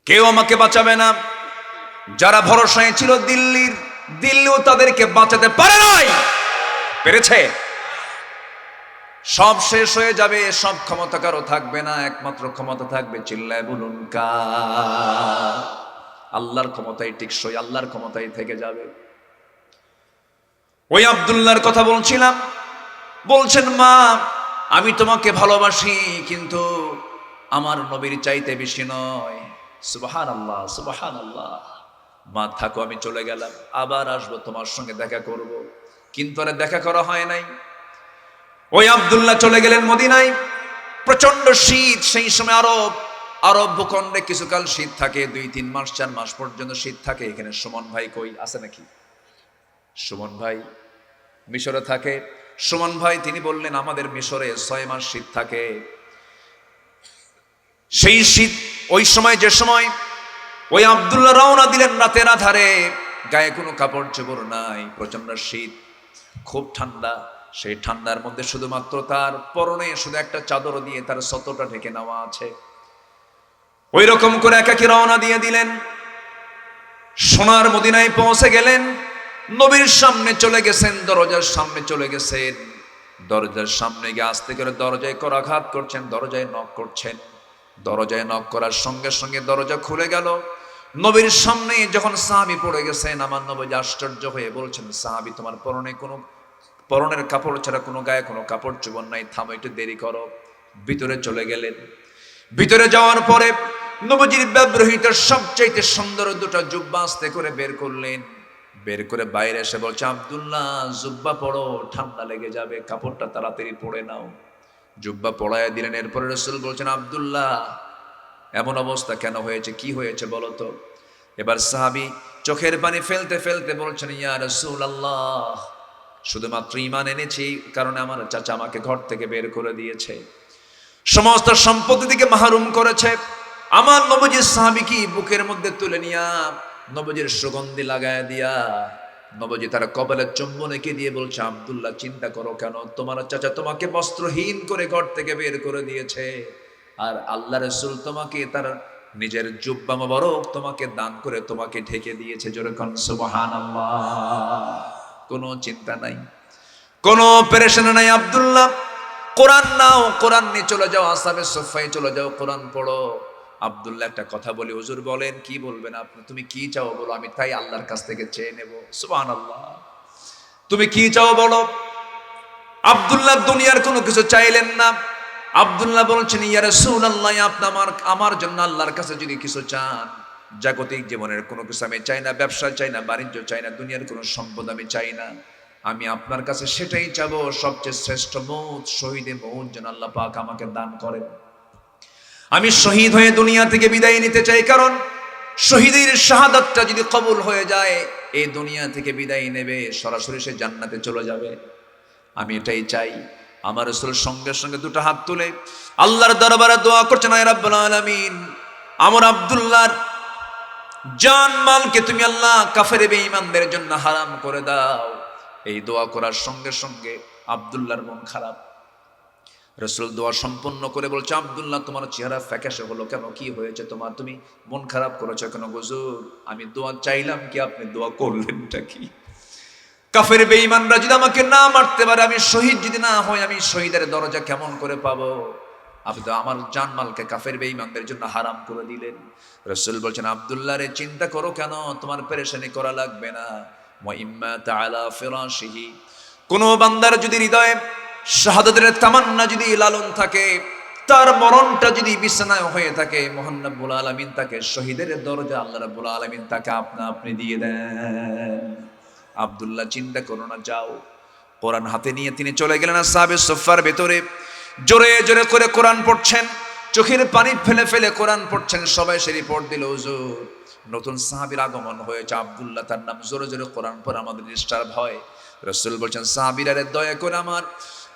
কেউ আমাকে বাঁচাবে না। যারা ভরসায় ছিল দিল্লিও তাদেরকে বাঁচাতে পারে নাই, পেরেছে? সব শেষ হয়ে যাবে, সব ক্ষমতা কারো থাকবে না, একমাত্র ক্ষমতা থাকবে, চিল্লায় বলুন কার? আল্লাহর ক্ষমতাই টিকসই, আল্লাহর ক্ষমতাই থেকে যাবে। ওই আব্দুল্লাহর কথা বলছিলাম, বলছেন, মা আমি তোমাকে ভালোবাসি, কিন্তু আমার নবীর চাইতে বেশি নয়। সুবহানাল্লাহ, সুবহানাল্লাহ। মা থাকো, আমি চলে গেলাম, আবার আসবো, তোমার সঙ্গে দেখা করব। কিন্তু আর দেখা করা হয় নাই। ওই আব্দুল্লাহ চলে গেলেন মদিনায়। প্রচন্ড শীত সেই সময়। আরব ভূখণ্ডে কিছুকাল শীত থাকে, 2-3 মাস 4 মাস পর্যন্ত শীত থাকে। এখানে সুমন ভাই কই আছে নাকি? সুমন ভাই মিশরে থাকে। সুমন ভাই তিনি বললেন আমাদের মিশরে 6 মাস শীত থাকে। সেই শীত ওই সময়, যে সময় ওই আব্দুল্লাহ রওনা দিলেন রাতের আধারে, গায়ে কোনো কাপড় চোপড় নাই, প্রচন্ড শীত, খুব ঠান্ডা। সেই ঠান্ডার মধ্যে শুধুমাত্র তার পরনে শুধু একটা চাদর দিয়ে তার শতটা ঢেকে নেওয়া আছে। ওই রকম করে একাকী রওনা দিয়ে দিলেন। সোনার মদিনায় পৌঁছে গেলেন। নবীর সামনে চলে গেছেন, দরজার সামনে চলে গেছেন। দরজার সামনে গিয়ে আস্তে করে দরজায় করাঘাত করছেন, দরজায় নক করছেন। দরজায় নক করার সঙ্গে সঙ্গে দরজা খুলে গেল। নবীর সামনে যখন সাহাবী পড়ে গেছেন, আমার নবী আশ্চর্য হয়ে বলছেন, সাহাবী তোমার পরনের কাপড় ছাড়া কোনো গায়ে কোনো কাপড় চোপড় নাই, থামো, একটু দেরি করো। ভিতরে চলে গেলেন। ভিতরে যাওয়ার পরে নবীজির ব্যবহৃত সবচাইতে সুন্দর 2টা জুব্বা আস্তে করে বের করলেন। বের করে বাইরে এসে বলছে, আব্দুল্লাহ জুব্বা পড়ো, ঠান্ডা লেগে যাবে, কাপড়টা তাড়াতাড়ি পরে নাও। জুব্বা পড়ায় দিলেন। এরপরে রাসূল বলছেন, আব্দুল্লাহ এমন অবস্থা কেন হয়েছে, কি হয়েছে বলো তো? এবার সাহাবী চোখের পানি ফেলতে ফেলতে বলছেন, ইয়া রাসূলুল্লাহ শুধুমাত্র ঈমান এনেছি, কারণে আমার চাচা আমাকে ঘর থেকে বের করে দিয়েছে, সমস্ত সম্পত্তি থেকে মাহরুম করেছে। আমার নবীজির সাহাবীকে বুকের মধ্যে তুলে নিয়া নবীজির সুগন্ধি লাগায় দিয়া নবীজি তার কপালে চুম্বন এঁকে দিয়ে বলছে, আব্দুল্লাহ চিন্তা করো কেন, তোমার চাচা তোমাকে বস্ত্রহীন করে ঘর থেকে বের করে দিয়েছে, আর আল্লাহ রাসূল তোমাকে তার নিজের জুব্বা মোবারক তোমাকে দান করে তোমাকে ঢেকে দিয়েছে। জোরে কোন সুবহানাল্লাহ। কোনো চিন্তা নাই, কোনো পেরেশানি নাই। আব্দুল্লাহ কোরআন নাও, কোরআন নিয়ে চলে যাও, আসহাবে সুফায় চলে যাও, কোরআন পড়ো। আব্দুল্লাহ একটা কথা বলি, হুজুর বলেন। কি বলবেন আপনি? তুমি কি চাও বলো, আমি তাই আল্লাহর কাছ থেকে চেয়ে নেব। সুবহানাল্লাহ। তুমি কি চাও বলো। আব্দুল্লাহ দুনিয়ার কোনো কিছু চাইলেন না। আব্দুল্লাহ বলছেন, ইয়া রাসূলুল্লাহ আপনি আমার জন্য আল্লাহর কাছে যদি কিছু চান, জাগতিক জীবনের কোনো কিছু আমি চাই না, ব্যবসা চাই না, বাণিজ্য চাই না, দুনিয়ার কোনো সম্পদ আমি চাই না, আমি আপনার কাছে সেটাই চাবো, সবচেয়ে শ্রেষ্ঠ মউত, শহীদে মউত যেন আল্লাহ পাক আমাকে দান করেন। আমি শহীদ হয়ে দুনিয়া থেকে বিদায় নিতে চাই, কারণ শহীদের শাহাদাতটা যদি কবুল হয়ে যায়, এই দুনিয়া থেকে বিদায় নেবে, সরাসরি সে জান্নাতে চলে যাবে। আমি এটাই চাই। আমার রাসূল সঙ্গে সঙ্গে 2টা হাত তুলে আল্লাহর দরবারে দোয়া করছেন, আয় রাব্বুল আলামিন আমার আব্দুল্লাহর জান মালকে তুমি আল্লাহ কাফের বেঈমানদের জন্য হারাম করে দাও। এই দোয়া করার সঙ্গে সঙ্গে আব্দুল্লাহর মন খারাপ। রাসূল দোয়া সম্পন্ন করে বলছে, আব্দুল্লাহ তোমার চেহারা ফ্যাকাশে হলো কেন, কি হয়েছে তোমার, তুমি মন খারাপ করেছো কেন? হুজুর আমি দোয়া চাইলাম কি, আপনি দোয়া করলেনটা কি? কাফের বেঈমানরা যদি আমাকে না মারতে পারে, আমি শহীদ যদি না হই, আমি শহীদের দরজা কেমন করে পাবো? আপনি তো আমার জানমালকে কাফের বেঈমানদের জন্য হারাম করে দিলেন। রাসূল বলছেন, আব্দুল্লাহ রে চিন্তা করো কেন, তোমার পেরেশানি করা লাগবে না। ওয়া ইম্মা তাআলা ফিরাশিহি, কোন বান্দার যদি হৃদয়ে শাহাদাতের তামান্না যদি লালন থাকে, তার মরণটা যদি বিছানায় হয়ে থাকে, মহান রব্বুল আলামিন তাকে শহীদের দরজা আল্লাহ রাব্বুল আলামিন তাকে আপনি দিয়ে দেন। আব্দুল্লাহ চিন্তা করো না, যাও। কোরআন হাতে নিয়ে তিনি চলে গেলেন আসহাবে সুফার ভেতরে। জোরে জোরে করে কোরআন পড়ছেন, চোখের পানি ফেলে ফেলে কোরআন পড়ছেন। সবাই সে রিপোর্ট দিল, হুজুর নতুন সাহাবীর আগমন হয়েছে, আব্দুল্লাহ তার নাম, জোরে জোরে কোরআন পড়ে আমাদের ডিস্টার্ব হয়। রাসূল বলছেন, সাহাবীরা দয়া করে আমার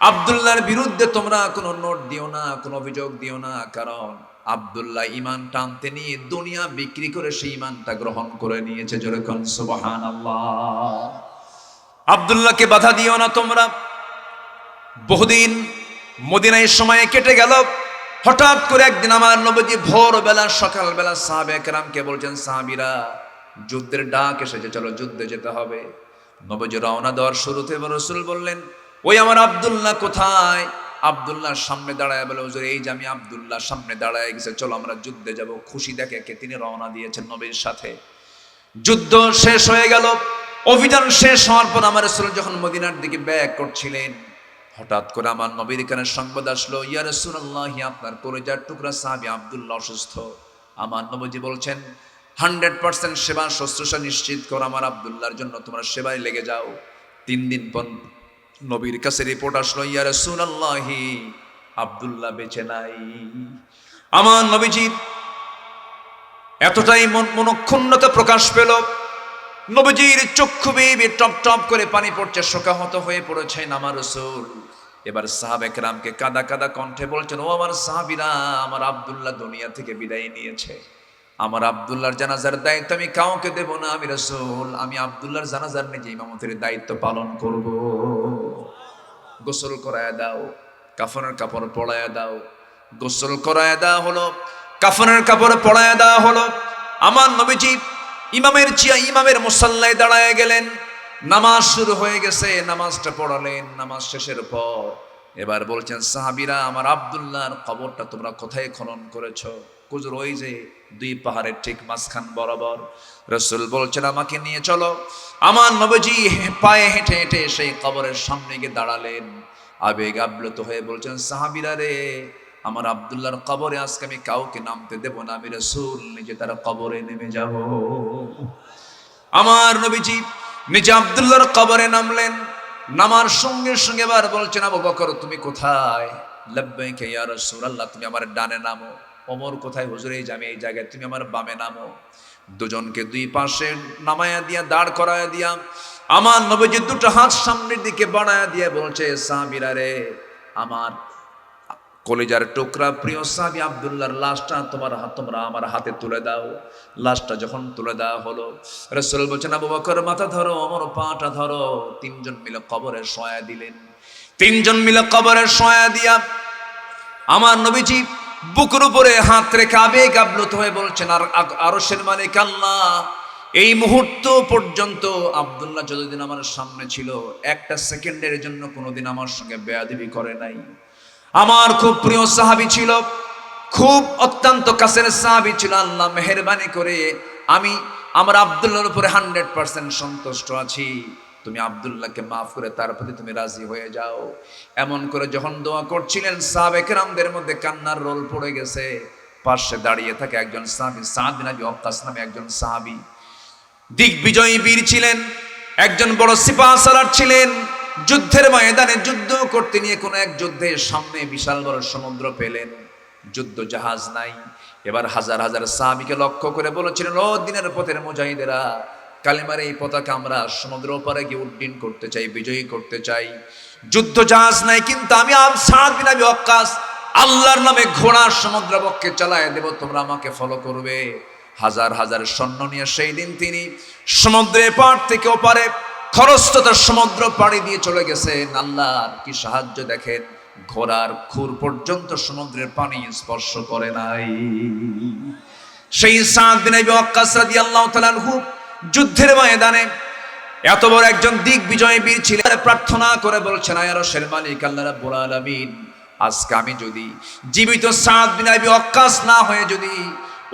আব্দুল্লাহর বিরুদ্ধে তোমরা কোনো নোট দিও না, কোনো অভিযোগ দিও না, কারণ আব্দুল্লাহ ঈমান টানতে নিয়ে দুনিয়া বিক্রি করে সেই ঈমানটা গ্রহণ করে নিয়েছে। জোরে কোন সুবহানাল্লাহ। আব্দুল্লাহকে বাধা দিও না তোমরা। বহুদিন মদিনায় সময় কেটে গেল। হঠাৎ করে একদিন আমার নবীজি ভোরবেলা সকালবেলা সাহাবে কেরামকে বলছেন, সাহাবীরা যুদ্ধের ডাক এসেছে, চলো যুদ্ধে যেতে হবে। নবীজি রওনা দেওয়ার শুরুতে রাসূল বললেন, ওই আমার আব্দুল্লাহ কোথায়? আব্দুল্লাহর সামনে দাঁড়ায় বলে, হুজুর এই যে আমি আব্দুল্লাহ সামনে দাঁড়ায় গেছে, চলো আমরা যুদ্ধে যাব। খুশি দেখে তিনি রওনা দিয়েছেন নবীর সাথে। যুদ্ধ শেষ হয়ে গেল। অভিযান শেষ হওয়ার পর আমার রাসূল যখন মদিনার দিকে ব্যাক করছিলেন, হঠাৎ করে আমার নবীর কানে সংবাদ আসলো, ইয়া রাসূলুল্লাহ, আপনার কলিজার টুকরা সাহাবী আব্দুল্লাহ অসুস্থ। আমার নবীজি বলছেন, 100% সেবা শুশ্রূষা নিশ্চিত করো আমার আব্দুল্লাহর জন্য, তোমরা সেবায় লেগে যাও। 3 দিন পর নবীর কাছে রিপোর্ট আসলো, ইয়া রাসূলুল্লাহ, আব্দুল্লাহ বেঁচে নাই। আমার নবীজি এতটাই মনক্ষুণ্ণতা প্রকাশ পেল, নবীজির চক্ষু বেয়ে টপ টপ করে পানি পড়ছে, শোকাহত হয়ে পড়েছেন আমার রাসূল। এবার সাহাবে কেরামকে কাদা কাদা কণ্ঠে বলছেন, ও আমার সাহাবীরা, আমার আব্দুল্লাহ দুনিয়া থেকে বিদায় নিয়েছে। আমার আব্দুল্লাহর জানাজার দায়িত্ব আমি কাউকে দেব না, আমি রাসূল, আমি আব্দুল্লাহর জানাজার নিজে ইমামতের দায়িত্ব পালন করব। গোসল করায় দাও, কাফনের কাপড় পরায় দাও। গোসল করায় দেওয়া হলো, কাফনের কাপড় পরায় দেওয়া হলো। আমার নবীজি ইমামের মুসাল্লায় দাঁড়ায় গেলেন। নামাজ শুরু হয়ে গেছে, নামাজটা পড়ালেন। নামাজ শেষের পর এবার বলছেন, সাহাবীরা, আমার আব্দুল্লাহর কবরটা তোমরা কোথায় খনন করেছো? হুজুর, ওই যে 2 পাহাড়ের ঠিক মাঝখান বরাবর। রাসূল বলছেন, আমাকে নিয়ে চলো। আমার নবীজি পায়ে হেঁটে হেঁটে সেই কবরের সামনে গিয়ে দাঁড়ালেন। আবেগ আপ্লুত হয়ে বলছেন, সাহাবীরা রে, আমার আব্দুল্লাহর কবরে আজকে আমি কাউকে নামতে দেব না, আমি রাসূল নিজে তার কবরে নেমে যাব। আমার নবীজি নিজে আব্দুল্লাহর কবরে নামলেন। নামার সঙ্গে সঙ্গে এবার বলছেন, আবু বকর তুমি কোথায়? লাব্বাইকা ইয়া রাসূলুল্লাহ, তুমি আমার ডানে নামো। ওমর কোথায়? হুজুর, এই যে আমি এই জায়গায়, তুমি আমার বামে নামো। দুজনকে 2 পাশে নামায়া দিয়া, দাঁড় করায়া দিয়া আমার নবীজি 2টা হাত সামনের দিকে বাড়ায়া দিয়ে বলছে, সাহাবীরা রে, আমার কলিজার টুকরা প্রিয় সাহাবী আব্দুল্লাহর লাশটা তোমরা আমার হাতে তুলে দাও। লাশটা যখন তুলে দেওয়া হলো, রাসূল বলছেন, আবু বকর মাথা ধরো, ওমর পাটা ধরো। 3জন মিলে কবরে শোয়া দিলেন। 3জন মিলে কবরে শোয়া দিয়া আমার নবীজি বুকের উপরে হাত রেখে আবেগ আপ্লুত হয়ে বলছেন, আর আরশের মালিক আল্লাহ, এই মুহূর্ত পর্যন্ত আব্দুল্লাহ যতদিন আমার সামনে ছিল, একটা সেকেন্ডের জন্য কোনোদিন আমার সঙ্গে বেয়াদবি করে নাই। আমার খুব প্রিয় সাহাবী ছিল, খুব অত্যন্ত কাছের সাহাবী ছিল। আল্লাহ মেহেরবানি করে আমি আমার আব্দুল্লাহর উপরে 100% সন্তুষ্ট আছি। তুমি আব্দুল্লাহকে মাফ করে তার প্রতি তুমি রাজি হয়ে যাও। এমন করে যখন দোয়া করছিলেন, সাহাবে কেরামদের মধ্যে কান্নার রোল পড়ে গেছে। পাশে দাঁড়িয়ে থাকে একজন সাহাবী, সাদ বিন আবি ওয়াক্কাস নামে একজন সাহাবী, দিগ্বিজয়ী বীর ছিলেন, একজন বড় সিপাহ সালার ছিলেন। যুদ্ধের ময়দানে যুদ্ধ করতে নিয়ে কোন এক যুদ্ধের সামনে বিশাল বড় সমুদ্র পেলেন, যুদ্ধ জাহাজ নাই। এবার হাজার হাজার সাহাবীকে লক্ষ্য করে বলেছিলেন, ও দিনের পথের মুজাহিদেরা, কালিমার এই পতাকা আমরা সমুদ্র ওপারে গিয়ে উড্ডীন করতে চাই, বিজয়ী করতে চাই। যুদ্ধ জাহাজ নাই, কিন্তু আমি সাদ বিন আবি ওয়াক্কাস আল্লাহর নামে ঘোড়া সমুদ্র বক্ষে চালায় দেব, তোমরা আমাকে ফলো করবে। হাজার হাজার সৈন্য নিয়ে সেই দিন তিনি সমুদ্রের পার থেকে ওপারে খরস্রোতা সমুদ্র পাড়ি দিয়ে চলে গেছেন। আল্লাহর কি সাহায্য দেখেন, ঘোড়ার খুর পর্যন্ত সমুদ্রের পানি স্পর্শ করে নাই। সেই সাদ বিন আবি ওয়াক্কাস রাদিয়াল্লাহু তাআলা আনহু যুদ্ধের ময়দানে এত বড় একজন দিগ্বিজয়ী বীর ছিলেন। প্রার্থনা করে বলছেন, আয় আরশের মালিক আল্লাহ রাব্বুল আলামিন, আজকে আমি যদি জীবিত সাদ বিন আবি ওয়াক্কাস না হয়ে যদি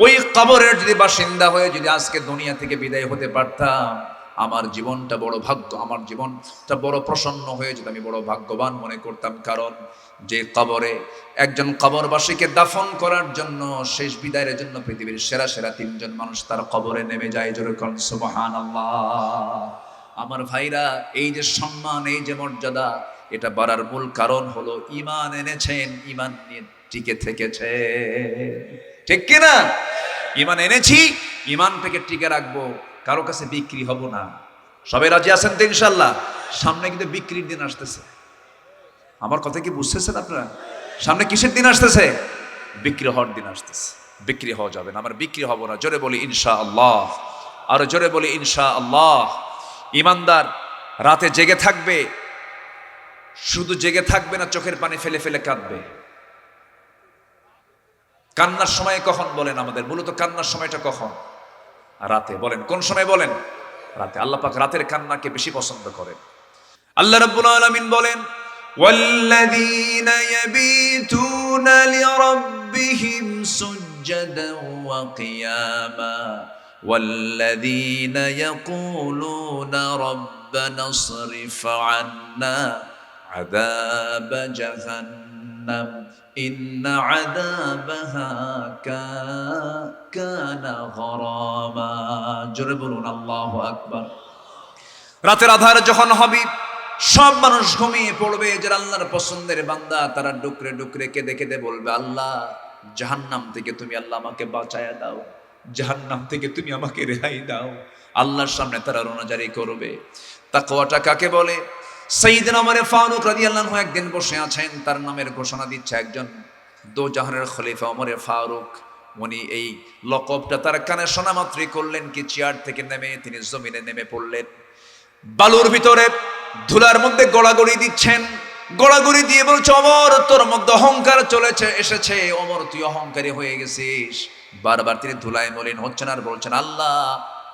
ওই কবরের যদি বাসিন্দা হয়ে যদি আজকে দুনিয়া থেকে বিদায় হতে পারতাম, আমার জীবনটা বড় ভাগ্য, আমার জীবনটা বড় প্রসন্ন হয়ে যেত, আমি বড় ভাগ্যবান মনে করতাম। কারণ যে কবরে একজন কবরবাসীকে দাফন করার জন্য, শেষ বিদায়ের জন্য পৃথিবীর সেরা সেরা 3জন মানুষ তার কবরে নেমে যায়। জোরে কোন সুবহানাল্লাহ। আমার ভাইরা, এই যে সম্মান, এই যে মর্যাদা, এটা বাড়ার মূল কারণ হলো ঈমান এনেছেন, ঈমান নিয়ে টিকে থেকেছে। ঠিক কিনা? ঈমান এনেছি, ঈমানটাকে টিকে রাখবো, কারো কাছে বিক্রি হব না। সবাই রাজি আছেন তো ইনশাআল্লাহ? সামনে কিন্তু বিক্রির দিন আসতেছে। আমার কথা কি বুঝতেছেন আপনারা? সামনে কিসের দিন আসতেছে? বিক্রি হওয়ার দিন আসতেছে। বিক্রি হওয়া যাবে না, আমার বিক্রি হব না। জোরে বলি ইনশাআল্লাহ, আরো জোরে বলি ইনশাআল্লাহ। ঈমানদার রাতে জেগে থাকবে, শুধু জেগে থাকবে না, চোখের পানি ফেলে ফেলে কাঁদবে। কান্নার সময় কখন বলেন আমাদের? মূলত কান্নার সময়টা কখন? রাতে। বলেন কোন সময়? বলেন রাতে। আল্লাহ পাক রাতের কান্নাকে বেশি পছন্দ করেন। আল্লাহ রাব্বুল আলামিন বলেন, ওয়াল্লাযীনা ইয়াবীতুনা লিরাব্বিহিম সুজদান ওয়া কিয়ামা ওয়াল্লাযীনা ইয়াকুলুনা রাব্বানা ইসরিফ আন্না আযাব জাহান্নাম ইন্না আযাবাহা কানা গরামা। জোরে বলুন আল্লাহু আকবার। রাতের আধার যখন হবে, সব মানুষ ঘুমিয়ে পড়বে, যারা আল্লাহর পছন্দের বান্দা তারা ডুকরে ডুকরে কেঁদে কেঁদে বলবে, আল্লাহ জাহান্নাম থেকে তুমি আল্লাহ আমাকে বাঁচায়া দাও, জাহান্নাম থেকে তুমি আমাকে রেহাই দাও। আল্লাহর সামনে তারা রোনাজারি করবে। তাকওয়াটা কাকে বলে? সাইয়েদনা ওমর ফারুক রাদিয়াল্লাহু আনহু একদিন বসে আছেন, তার নামের ঘোষণা দিচ্ছে একজন দোজাহানের খলিফা ওমর ফারুক। উনি এই লকবটা তার কানে শোনা মাত্রই করলেন কি, চেয়ার থেকে নেমে তিনি জমিনে নেমে পড়লেন। বালুর ভিতরে ধুলার মধ্যে গড়াগড়ি দিচ্ছেন, গড়াগড়ি দিয়ে বলছে, ওমর তোর মধ্যে অহংকার চলেছে এসেছে, ওমর তুই অহংকারী হয়ে গেছিস। বারবার তিনি ধুলায় মলিন হচ্ছেন আর বলছেন, আল্লাহ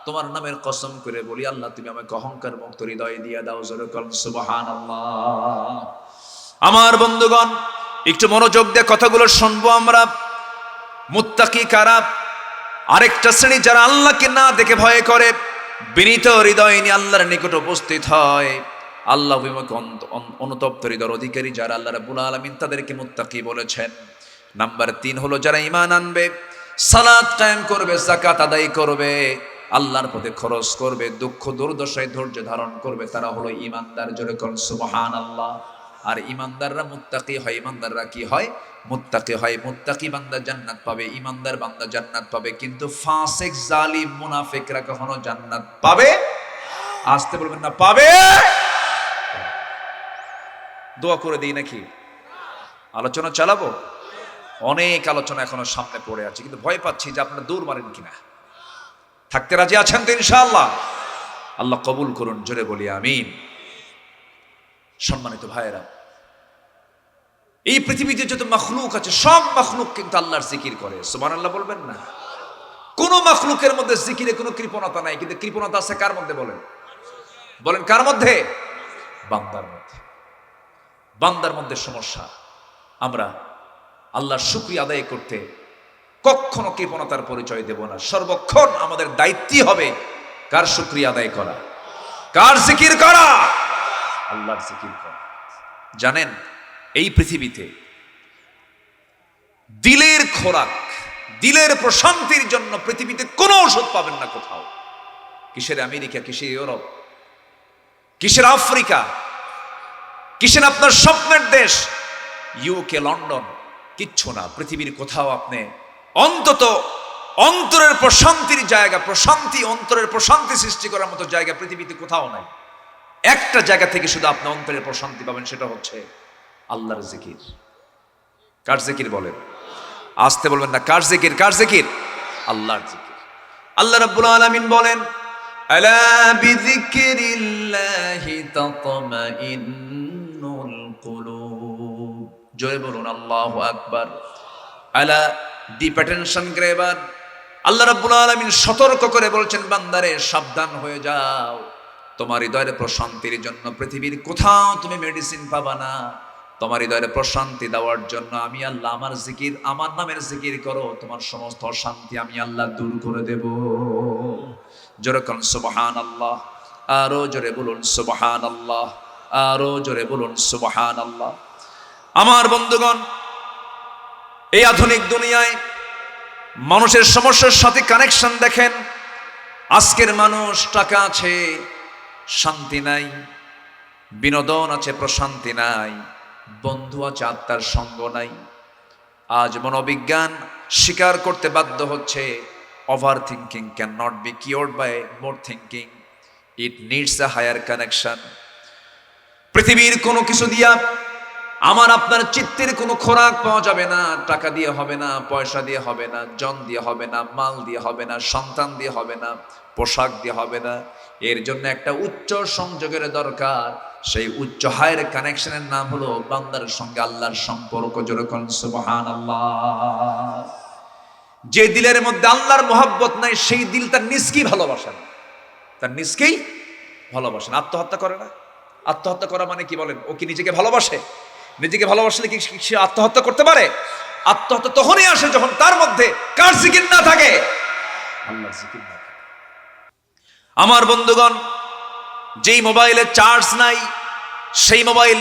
তোমার নামের কসম করে বলি, আল্লাহ তুমি আমাকে অহংকার মুক্ত হৃদয় দিয়ে দাও। জোরে বলুন সুবহানাল্লাহ। আমার বন্ধুগণ, একটু মনোযোগ দিয়ে কথাগুলো শুনবো আমরা। মুত্তাকি কারা? আরেকটা শ্রেণী যারা আল্লাহকে না দেখে ভয় করে, বিনীত হৃদয় নিয়ে আল্লাহর নিকট উপস্থিত হয়, আল্লাহ বিমুখ অনুতপ্ত হৃদয়ের অধিকারী যারা, আল্লাহ রাব্বুল আলামিন তাদেরকে মুত্তাকি বলেছেন। নাম্বার 3 হলো যারা ঈমান আনবে, সালাত কায়েম করবে, যাকাত আদায় করবে, আল্লাহর পথে খরচ করবে, দুঃখ দুর্দশায় ধৈর্য ধারণ করবে, তারা হলো ঈমানদার। জোরে বলুন সুবহানাল্লাহ। আর ঈমানদাররা মুত্তাকি হয়। ঈমানদাররা কি হয়? মুত্তাকি হয়। মুত্তাকি বান্দা জান্নাত পাবে, ঈমানদার বান্দা জান্নাত পাবে। কিন্তু ফাসিক, জালিম, মুনাফিকরা কখনো জান্নাত পাবে? আসতে বলবেন না, পাবে। দোয়া করে দিই নাকি? আলোচনা চালাবো? অনেক আলোচনা এখনো সামনে পড়ে আছে, কিন্তু ভয় পাচ্ছি যে আপনারা দূর মারেন কিনা। থাকতে রাজি আছেন তো ইনশাআল্লাহ? আল্লাহ কবুল করুন, জোরে বলি আমিন। সম্মানিত ভাইয়েরা, এই পৃথিবীতে যত মাখলুক আছে সব মাখলুক কিন্তু আল্লাহর জিকির করে। সুবহানাল্লাহ বলবেন না? কোন মাখলুকের মধ্যে জিকিরে কোনো কৃপণতা নাই, কিন্তু কৃপণতা আছে কার মধ্যে? বলেন বলেন, কার মধ্যে? বান্দার মধ্যে। বান্দার মধ্যে সমস্যা। আমরা আল্লাহর শুকরিয়া আদায় করতে কখনো কৃপণতার পরিচয় দেব না। সর্বক্ষণ আমাদের দায়িত্বই হবে কার শুকরিয়া আদায় করা, কার জিকির করা? আল্লাহর জিকির করা। জানেন, এই পৃথিবীতে দিলের খোরাক, দিলের প্রশান্তির জন্য পৃথিবীতে কোনো ওষুধ পাবেন না কোথাও। কিসের আমেরিকা, কিসের ইউরোপ, কিসের আফ্রিকা, কিসের আপনার স্বপ্নের দেশ ইউকে, লন্ডন, কিচ্ছু না। পৃথিবীর কোথাও আপনি অন্তত অন্তরের প্রশান্তির জায়গা, প্রশান্তি, অন্তরের প্রশান্তি সৃষ্টি করার মতো জায়গা পৃথিবীতে কোথাও নাই। একটা জায়গা থেকে শুধু আপনি অন্তরের প্রশান্তি পাবেন, সেটা হচ্ছে আল্লাহর জিকির। কার জিকির বলেন? আসতে বলবেন না, কার জিকির? কার জিকির? আল্লাহর জিকির। আল্লাহ রাব্বুল আলামিন বলেন, আলা বিযিকরিল্লাহি তাতমাইন্নুল কুলুব। জয় বলুন আল্লাহু আকবার। আলা, ডিপ অ্যাটেনশন গ্রেবার। আল্লাহ রাব্বুল আলামিন সতর্ক করে বলছেন, বান্দারে সাবধান হয়ে যাও, তোমার হৃদয়ের প্রশান্তির জন্য পৃথিবীর কোথাও তুমি মেডিসিন পাবা না। তোমার হৃদয়ের প্রশান্তি দেওয়ার জন্য আমি আল্লাহ আমার জিকির, আমার নামের জিকির করো, তোমার সমস্ত অশান্তি আমি আল্লাহ দূর করে দেব। জোরে বলুন সুবহানাল্লাহ। আরো জোরে বলুন সুবহানাল্লাহ। আরো জোরে বলুন সুবহানাল্লাহ। আমার বন্ধুগণ, এই আধুনিক দুনিয়ায় মানুষের সমস্যার সাথে কানেকশন দেখেন। আজকের মানুষ টাকা আছে, শান্তি নাই, বিনোদন আছে, প্রশান্তি নাই, বন্ধু আছে, আত্মার সঙ্গ নাই। আজ মনোবিজ্ঞান স্বীকার করতে বাধ্য হচ্ছে, over thinking can not be cured by more thinking, it needs a higher connection. পৃথিবীর কোনো কিছু দিয়া আমার আপনার চিত্তের কোনো খোরাক পাওয়া যাবে না। টাকা দিয়ে হবে না, পয়সা দিয়ে হবে না, জন দিয়ে হবে না, মাল দিয়ে হবে না, সন্তান দিয়ে হবে না, পোশাক দিয়ে হবে না। এর জন্য একটা উচ্চ সংযোগের দরকার। সেই উচ্চ হায়ার কানেকশনের নাম হলো বান্দার সঙ্গে আল্লাহর সম্পর্ক। যেরকম সুবহানাল্লাহ। যে দিলের মধ্যে আল্লাহর মোহাব্বত নাই, সেই দিল তার নিজকেই ভালোবাসে না, তার নিজকেই ভালোবাসে না। আত্মহত্যা করে না? আত্মহত্যা করা মানে কি বলেন? ও কি নিজেকে ভালোবাসে? নিজেকে ভালোবাসলে কি সে আত্মহত্যা করতে পারে? আত্মহত্যা তখনই আসে যখন তার মধ্যে কার জিকির না থাকে? আল্লাহর জিকির না থাকে। আমার বন্ধুগণ, যেই মোবাইলে চার্জ নাই, সেই মোবাইল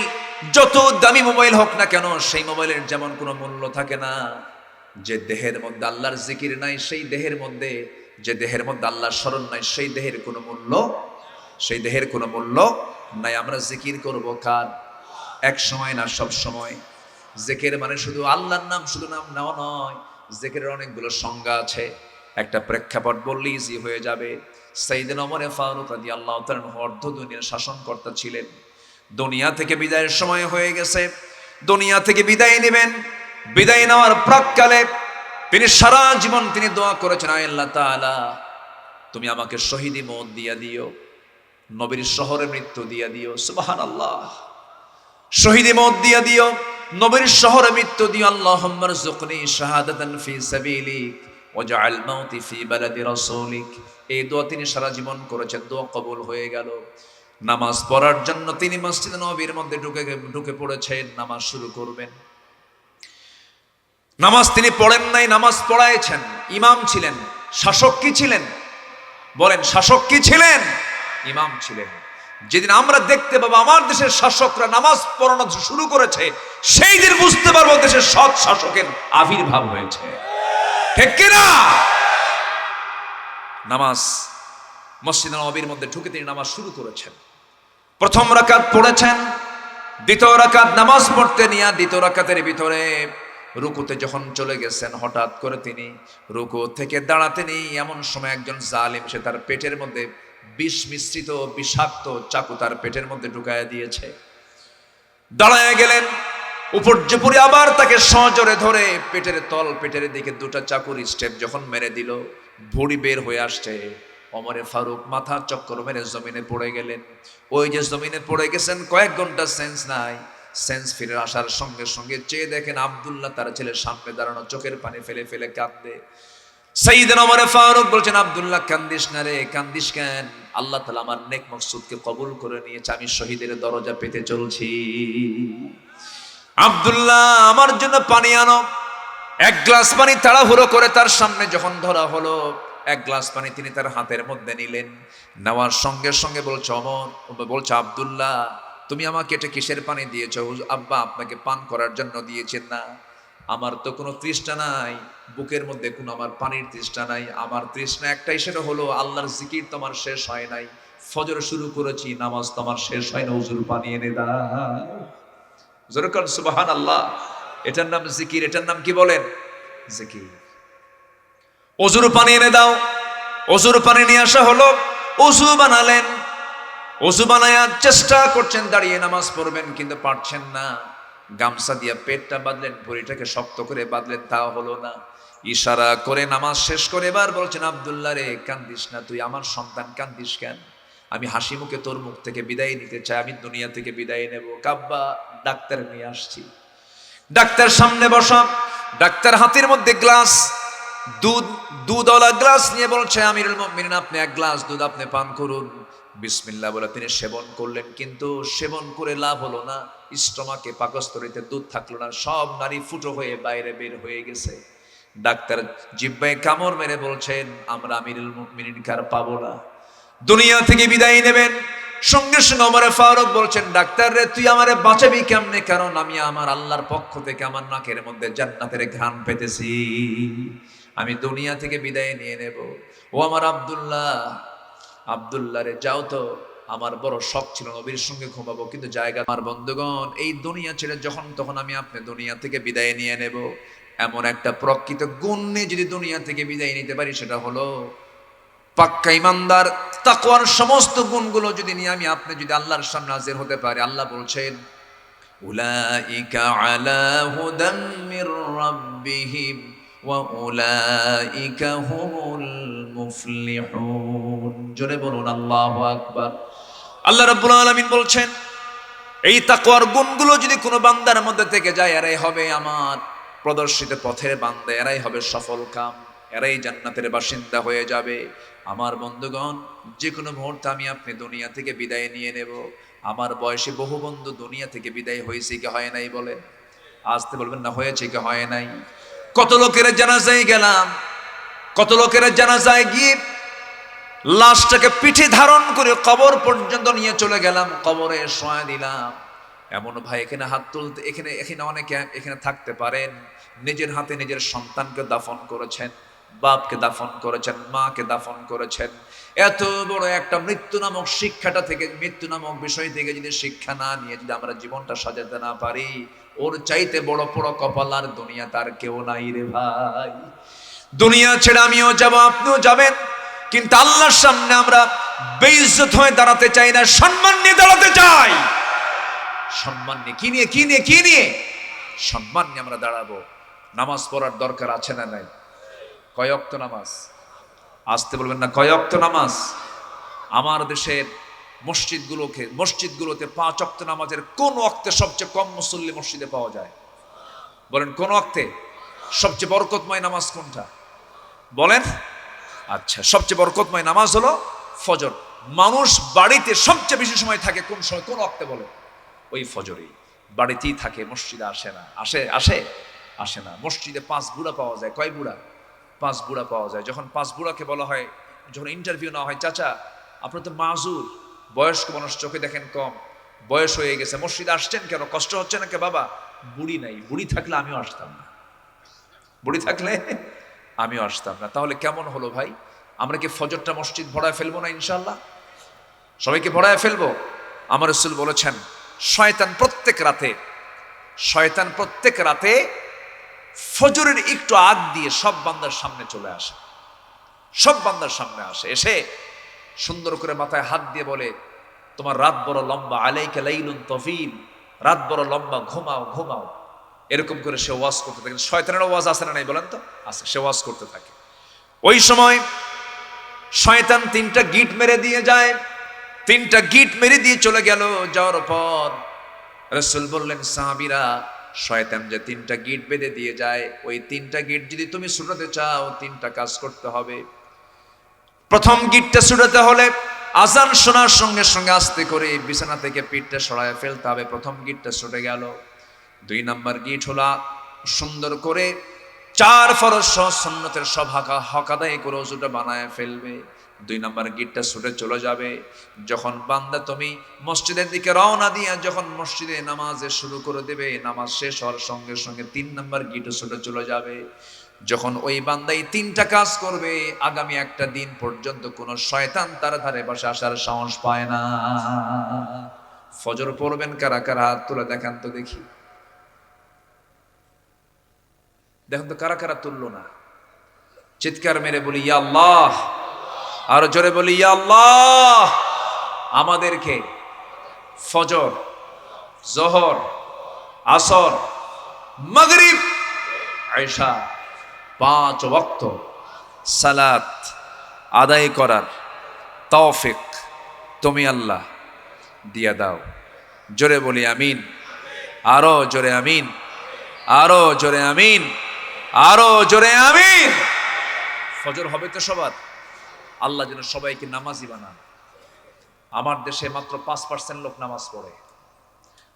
যত দামি মোবাইল হোক না কেন, সেই মোবাইলের যেমন কোনো মূল্য থাকে না। যে দেহের মধ্যে আল্লাহর জিকির নাই, সেই দেহের মধ্যে যে দেহের মধ্যে আল্লাহর স্মরণ নাই, সেই দেহের কোনো মূল্য, সেই দেহের কোনো মূল্য নাই। আমরা জিকির করব কার? এক সময় না, সব সময়। জিকির মানে শুধু আল্লাহর নাম, শুধু নাম নেওয়া নয়। জিকিরের অনেকগুলো সংজ্ঞা আছে, একটা প্রেক্ষাপট বললে ইজি হয়ে যাবে। সাইয়েদনা ওমর ফারুক রাদিয়াল্লাহু তাআলা অর্ধ দুনিয়ার শাসনকর্তা ছিলেন। দুনিয়া থেকে বিদায়ের সময় হয়ে গেছে, দুনিয়া থেকে বিদায় নেবেন। বিদায় নেওয়ার প্রাক্কালে তিনি সারা জীবন তিনি দোয়া করেছেন, আয় আল্লাহ তাআলা তুমি আমাকে শহীদি মওত দিয়া দিও, নবীর শহরে মৃত্যু দিয়া দিও। সুবহানাল্লাহ, শহীদি মওত দিয়া দিও, নবীর শহরে মৃত্যু দিও। আল্লাহুম্মা রযুকনি শাহাদাতান ফি সাবিলিক ওয়াজআল মাউতি ফি বালাদি রাসূলিক। এই দোয়া তিনি সারা জীবন করেছেন, দোয়া কবুল হয়ে গেল। নামাজ পড়ার জন্য তিনি মসজিদে নববীর মধ্যে ঢুকে পড়েছেন, নামাজ শুরু করবেন। নামাজ তিনি পড়েন নাই, নামাজ পড়াইছেন। ইমাম ছিলেন, শাসক কি ছিলেন? বলেন, শাসক কি ছিলেন? ইমাম ছিলেন। যেদিন আমরা দেখতে পাবো আমার দেশের শাসকরা নামাজ পড়ানো শুরু করেছে, সেই দিন বুঝতে পারবো দেশের সৎ শাসকের আবির্ভাব হয়েছে। ঠিক কিনা? নামাজ মসজিদে নববীর মধ্যে ঢুকে তিনি নামাজ শুরু করেছেন। প্রথম রাকাত পড়েছেন, দ্বিতীয় রাকাত নামাজ পড়তে নিয়ে দ্বিতীয় রাকাতের ভিতরে রুকুতে যখন চলে গেছেন, হঠাৎ করে তিনি রুকু থেকে দাঁড়াতে নেই এমন সময় একজন জালিম সে তার পেটের মধ্যে বিষ মিশ্রিত বিষাক্ত চাকু তার পেটের মধ্যে ঢুকাইয়া দিয়েছে। দাঁড়ায় গেলেন, উপর্যুপরি আবার তাকে সজোরে ধরে পেটের তল, পেটের দিকে দুটা চাকুর স্টেপ যখন মেরে দিল, ভুঁড়ি বের হয়ে আসছে। ওমরে ফারুক মাথা চক্কর মেরে জমিনে পড়ে গেলেন। ওই যে জমিনে পড়ে গেছেন, কয়েক ঘন্টা সেন্স নাই। সেন্স ফিরে আসার সঙ্গে সঙ্গে চেয়ে দেখেন আব্দুল্লাহ তার ছেলের সামনে দাঁড়ানো, চোখের পানি ফেলে ফেলে কাঁদে। সাইয়েদনা ওমর ফারুক বলছেন, আব্দুল্লাহ কান্দিস না রে, কান্দিস কেন? আল্লাহ তাআলা আমার নেক মকসুদকে কবুল করে নিয়েছে, আমি শহীদের দরজা পেতে চলছি। আব্দুল্লাহ আমার জন্য পানি আনো। এক গ্লাস পানি তাড়াহুড়ো করে তার সামনে যখন ধরা হলো, এক গ্লাস পানি তিনি তার হাতের মধ্যে নিলেন। নেওয়ার সঙ্গে সঙ্গে বলছে ওমর, বলছে আব্দুল্লাহ তুমি আমাকে এটা কিসের পানি দিয়েছো? আব্বা আপনাকে পান করার জন্য দিয়েছেন না? আমার তো কোনো তৃষ্ণা নাই, বুকের মধ্যে কোনো আমার পানির তৃষ্ণা নাই। আমার তৃষ্ণা একটাই, সেটা হলো আল্লাহর জিকির তোমার শেষ হয় নাই। ফজর শুরু করেছি, নামাজ তোমার শেষ হয় না, হুজুর পানি এনে দাও। জোরে বলেন সুবহানাল্লাহ। এটার নাম জিকির, এটার নাম কি বলেন? জিকির। ওজুর পানি এনে দাও। ওজুর পানি নিয়ে আসা হলো, ওযু বানালেন। ওযু বানায়া চেষ্টা করছেন দাঁড়িয়ে নামাজ পড়বেন, কিন্তু পারছেন না। গামছা দিয়ে পেটটা বাঁধলেন, ভুঁড়িটাকে শক্ত করে বাঁধলেন, তাও হলো না। ইশারা করে নামাজ শেষ করে এবার বলছেন, আব্দুল্লাহ রে কান্দিস না, তুই আমার সন্তান, কান্দিস কেন? আমি হাসি মুখে তোর মুখ থেকে বিদায় নিতে চাই, আমি দুনিয়া থেকে বিদায় নেব। কাব্বা ডাক্তার নিয়ে আসছি। ডাক্তার সামনে বসা, ডাক্তার হাতের মধ্যে গ্লাস, দুধওয়ালা গ্লাস নিয়ে বলছে, আমিরুল মুমিনিন আপনি এক গ্লাস দুধ আপনি পান করুন। বিসমিল্লাহ বলে তিনি সেবন করলেন, কিন্তু সেবন করে লাভ হলো না। স্টমাকে, পাকস্থলীতে দুধ থাকলো না, সব নারী ফুটো হয়ে বাইরে বের হয়ে গেছে। ডাক্তার জিহ্বায় কামড় মেরে বলছেন, আমরা আমিরুল মুমিনিন কার পাবো না, দুনিয়া থেকে বিদায় নেবেন। সঙ্গে সঙ্গে ওমর ফারুক বলছেন, ডাক্তার রে তুই আমারে বাঁচাবি কেমনে? কারণ আমি আমার আল্লাহর পক্ষ থেকে আমার নাকের মধ্যে জান্নাতের ঘ্রাণ পেতেছি, আমি দুনিয়া থেকে বিদায় নিয়ে নেব। ও আমার আব্দুল্লাহ, আব্দুল্লাহ রে যাও তো, আমার বড় শখ ছিল নবীর সঙ্গে ঘুমাবো, কিন্তু জায়গা। আমার বন্ধুগণ, এই দুনিয়া ছেড়ে যখন তখন আমি আপনি দুনিয়া থেকে বিদায় নিয়ে নেব। এমন একটা প্রকৃত গুণ নিয়ে যদি দুনিয়া থেকে বিদায় নিতে পারি, সেটা হলো পাক্কা ইমানদার, তাকওয়ার সমস্ত গুণগুলো যদি নিয়ে আমি আপনি যদি আল্লাহর সামনে হাজির হতে পারি, আল্লাহ বলছেন, উলাইকা আলা হুদাম মির রাব্বিহিম ওয়া উলাইকা হুমুল মুফলিহুন। জোরে বলুন আল্লাহু আকবার। আল্লাহ রাব্বুল আলামিন বলছেন, এই তাকওয়ার গুণগুলো যদি কোনো বান্দার মধ্যে থেকে যায়, এরাই হবে আমার প্রদর্শিত পথের বান্দা, এরাই হবে সফল কাম, এরাই জান্নাতের বাসিন্দা হয়ে যাবে। আমার বন্ধুগণ, যে কোনো মুহূর্তে আমি আপনি দুনিয়া থেকে বিদায় নিয়ে নেব। আমার বয়সে বহু বন্ধু দুনিয়া থেকে বিদায় হয়েছে কি হয় নাই? বলেন, আসতে বলবেন না, হয়েছে কি হয় নাই? কত লোকের জানাজায় গেলাম, কত লোকের জানাজায় গিয়ে লাশটাকে পিঠে ধারণ করে কবর পর্যন্ত নিয়ে চলে গেলাম, কবরে শোয়া দিলাম। এমন ভাই এখানে হাত তুলতে, এখানে এখানে অনেকে এখানে থাকতে পারেন, নিজের হাতে নিজের সন্তানকে দাফন করেছেন, বাপকে দাফন করেছেন, মাকে দাফন করেছেন। এত বড় একটা মৃত্যু নামক শিক্ষাটা থেকে, মৃত্যু নামক বিষয় থেকে যদি শিক্ষা না নিয়ে যদি আমরা জীবনটা সাজাতে না পারি, ওর চাইতে বড় বড় কপাল আর দুনিয়া তার কেউ নাই রে ভাই। দুনিয়া ছেড়ে আমিও যাব, আপনিও যাবেন, কিন্তু আল্লাহর সামনে আমরা বেইজ্জত হয়ে দাঁড়াতে চাই না, সম্মান নিয়ে দাঁড়াতে চাই। সম্মান নিয়ে কি নিয়ে কি নিয়ে কি নিয়ে সম্মান নিয়ে আমরা দাঁড়াবো। নামাজ পড়ার দরকার আছে না নাই? কয় ওয়াক্ত নামাজ? আসতে বলবেন না, কয় ওয়াক্ত নামাজ? আমার দেশের মসজিদগুলোতে 5 ওয়াক্ত নামাজের কোন ওয়াক্তে সবচেয়ে কম মুসল্লি মসজিদে পাওয়া যায়? বলেন কোন ওয়াক্তে সবচেয়ে বরকতময় নামাজ কোনটা? বলেন। আচ্ছা, সবচেয়ে বরকতময় নামাজ হলো ফজর। মানুষ বাড়িতে সবচেয়ে বেশি সময় থাকে কোন সময়, কোন ওয়াক্তে? বলে ওই ফজরেই। বাড়িতেই থাকে, মসজিদে আসে না। আসে না। মসজিদে 5 বুড়া পাওয়া যায়। কয় বুড়া? 5 বুড়া পাওয়া যায়। যখন 5 বুড়াকে বলা হয়, যখন ইন্টারভিউ নেওয়া হয়, চাচা আপনার তো মাজুর, বয়স্ক মানুষ, চোখে দেখেন কম, বয়স হয়ে গেছে, মসজিদে আসছেন কেন? কষ্ট হচ্ছে নাকি? বাবা বুড়ি নাই। বুড়ি থাকলে আমিও আসতাম না, বুড়ি থাকলে আমিও আসতাম না। তাহলে কেমন হলো ভাই? আমরা কি ফজরটা মসজিদ ভরায় ফেলবো না? ইনশাল্লাহ সবাইকে ভরায় ফেলবো। আমার রাসূল বলেছেন, শয়তান প্রত্যেক রাতে ফজরের একটু আগ দিয়ে সব বান্দার সামনে চলে আসে, সব বান্দার সামনে আসে, এসে সুন্দর করে মাথায় হাত দিয়ে বলে, তোমার রাত বড় লম্বা, আলাইকা লাইলুন তফিল, রাত বড় লম্বা, ঘুমাও। এরকম করে সে ওয়াজ করতে থাকে। শয়তানের ওয়াজ আছে না নাই বলেন তো? আছে। সে ওয়াজ করতে থাকে। ওই সময় শয়তান 3টা গিট মেরে দিয়ে যায়। 3টা গিট মেরে দিয়ে চলে গেল। যাওয়ার পর রাসূল বললেন, সাহাবীরা, শয়তান যে 3টা গিট বেঁধে দিয়ে যায়, ওই 3টা গিট যদি তুমি ছুটাতে চাও, 3টা কাজ করতে হবে। প্রথম গিটটা ছুটাতে হলে আজান শোনার সঙ্গে সঙ্গে আস্তে করে বিছানা থেকে পিঠটা সরায় ফেলতে হবে। প্রথম গিটটা ছুটে গেল। 2 নম্বর গিট হলো সুন্দর করে 4 ফরজ সহ সুন্নতের সব হক আদায় করে ওযুটা বানায় ফেলবে। 2 নম্বর গিটটা ছুটে চলে যাবে। যখন বান্দা তুমি মসজিদের দিকে রওনা দিয়া যখন মসজিদে নামাজে শুরু করে দেবে, নামাজ শেষ হওয়ার সঙ্গে সঙ্গে 3 নম্বর গিটও ছুটে চলে যাবে। যখন ওই বান্দাই 3টা কাজ করবে, আগামী একটা দিন পর্যন্ত কোন শয়তান তার ধারে পাশে আসার সাহস পায় না। ফজর পড়বেন কারা কারা? হাত তুলে দেখান তো দেখি। দেখুন তো কারা কারা তুললো না। চিৎকার মেরে বলি ইয়া আল্লাহ, আরো জোরে বলি ইয়া আল্লাহ। আমাদেরকে ফজর, জোহর, আসর, মাগরিব, ইশা 5 ওয়াক্ত সালাত আদায় করার তৌফিক তুমি আল্লাহ দিয়া দাও। জোরে বলি আমিন, আরো জোরে আমিন, আরো জোরে আমিন, আরো জোরে আমিন। ফজর হবে তো সবার? আল্লাহ যেন সবাইকে নামাজি বানান। আমার দেশে মাত্র 5% লোক নামাজ পড়ে।